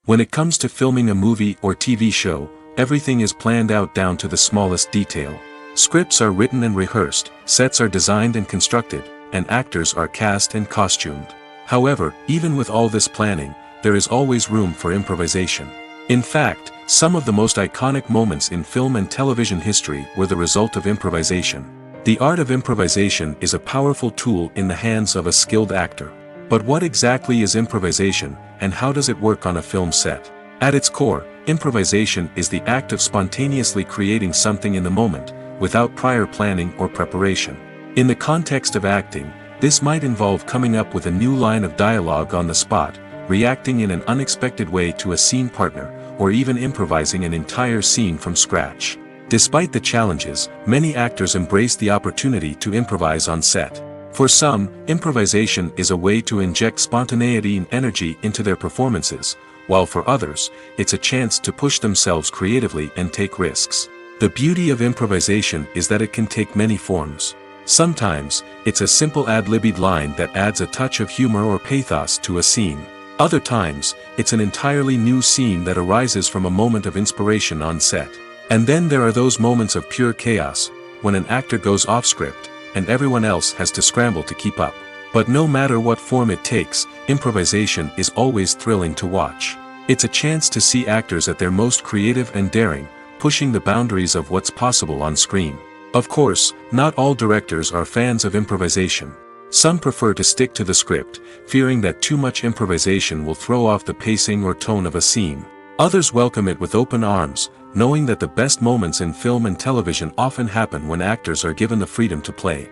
When it comes to filming a movie or TV show, everything is planned out down to the smallest detail. Scripts are written and rehearsed, sets are designed and constructed, and actors are cast and costumed. However, even with all this planning, there is always room for improvisation. In fact, some of the most iconic moments in film and television history were the result of improvisation. The art of improvisation is a powerful tool in the hands of a skilled actor. But what exactly is improvisation, and how does it work on a film set? At its core, improvisation is the act of spontaneously creating something in the moment, without prior planning or preparation. In the context of acting, this might involve coming up with a new line of dialogue on the spot, reacting in an unexpected way to a scene partner, or even improvising an entire scene from scratch. Despite the challenges, many actors embrace the opportunity to improvise on set. For some, improvisation is a way to inject spontaneity and energy into their performances, while for others, it's a chance to push themselves creatively and take risks. The beauty of improvisation is that it can take many forms. Sometimes, it's a simple ad-libbed line that adds a touch of humor or pathos to a scene. Other times, it's an entirely new scene that arises from a moment of inspiration on set. And then there are those moments of pure chaos, when an actor goes off script, and everyone else has to scramble to keep up. But no matter what form it takes, improvisation is always thrilling to watch. It's a chance to see actors at their most creative and daring, pushing the boundaries of what's possible on screen. Of course, not all directors are fans of improvisation. Some prefer to stick to the script, fearing that too much improvisation will throw off the pacing or tone of a scene. Others welcome it with open arms, knowing that the best moments in film and television often happen when actors are given the freedom to play.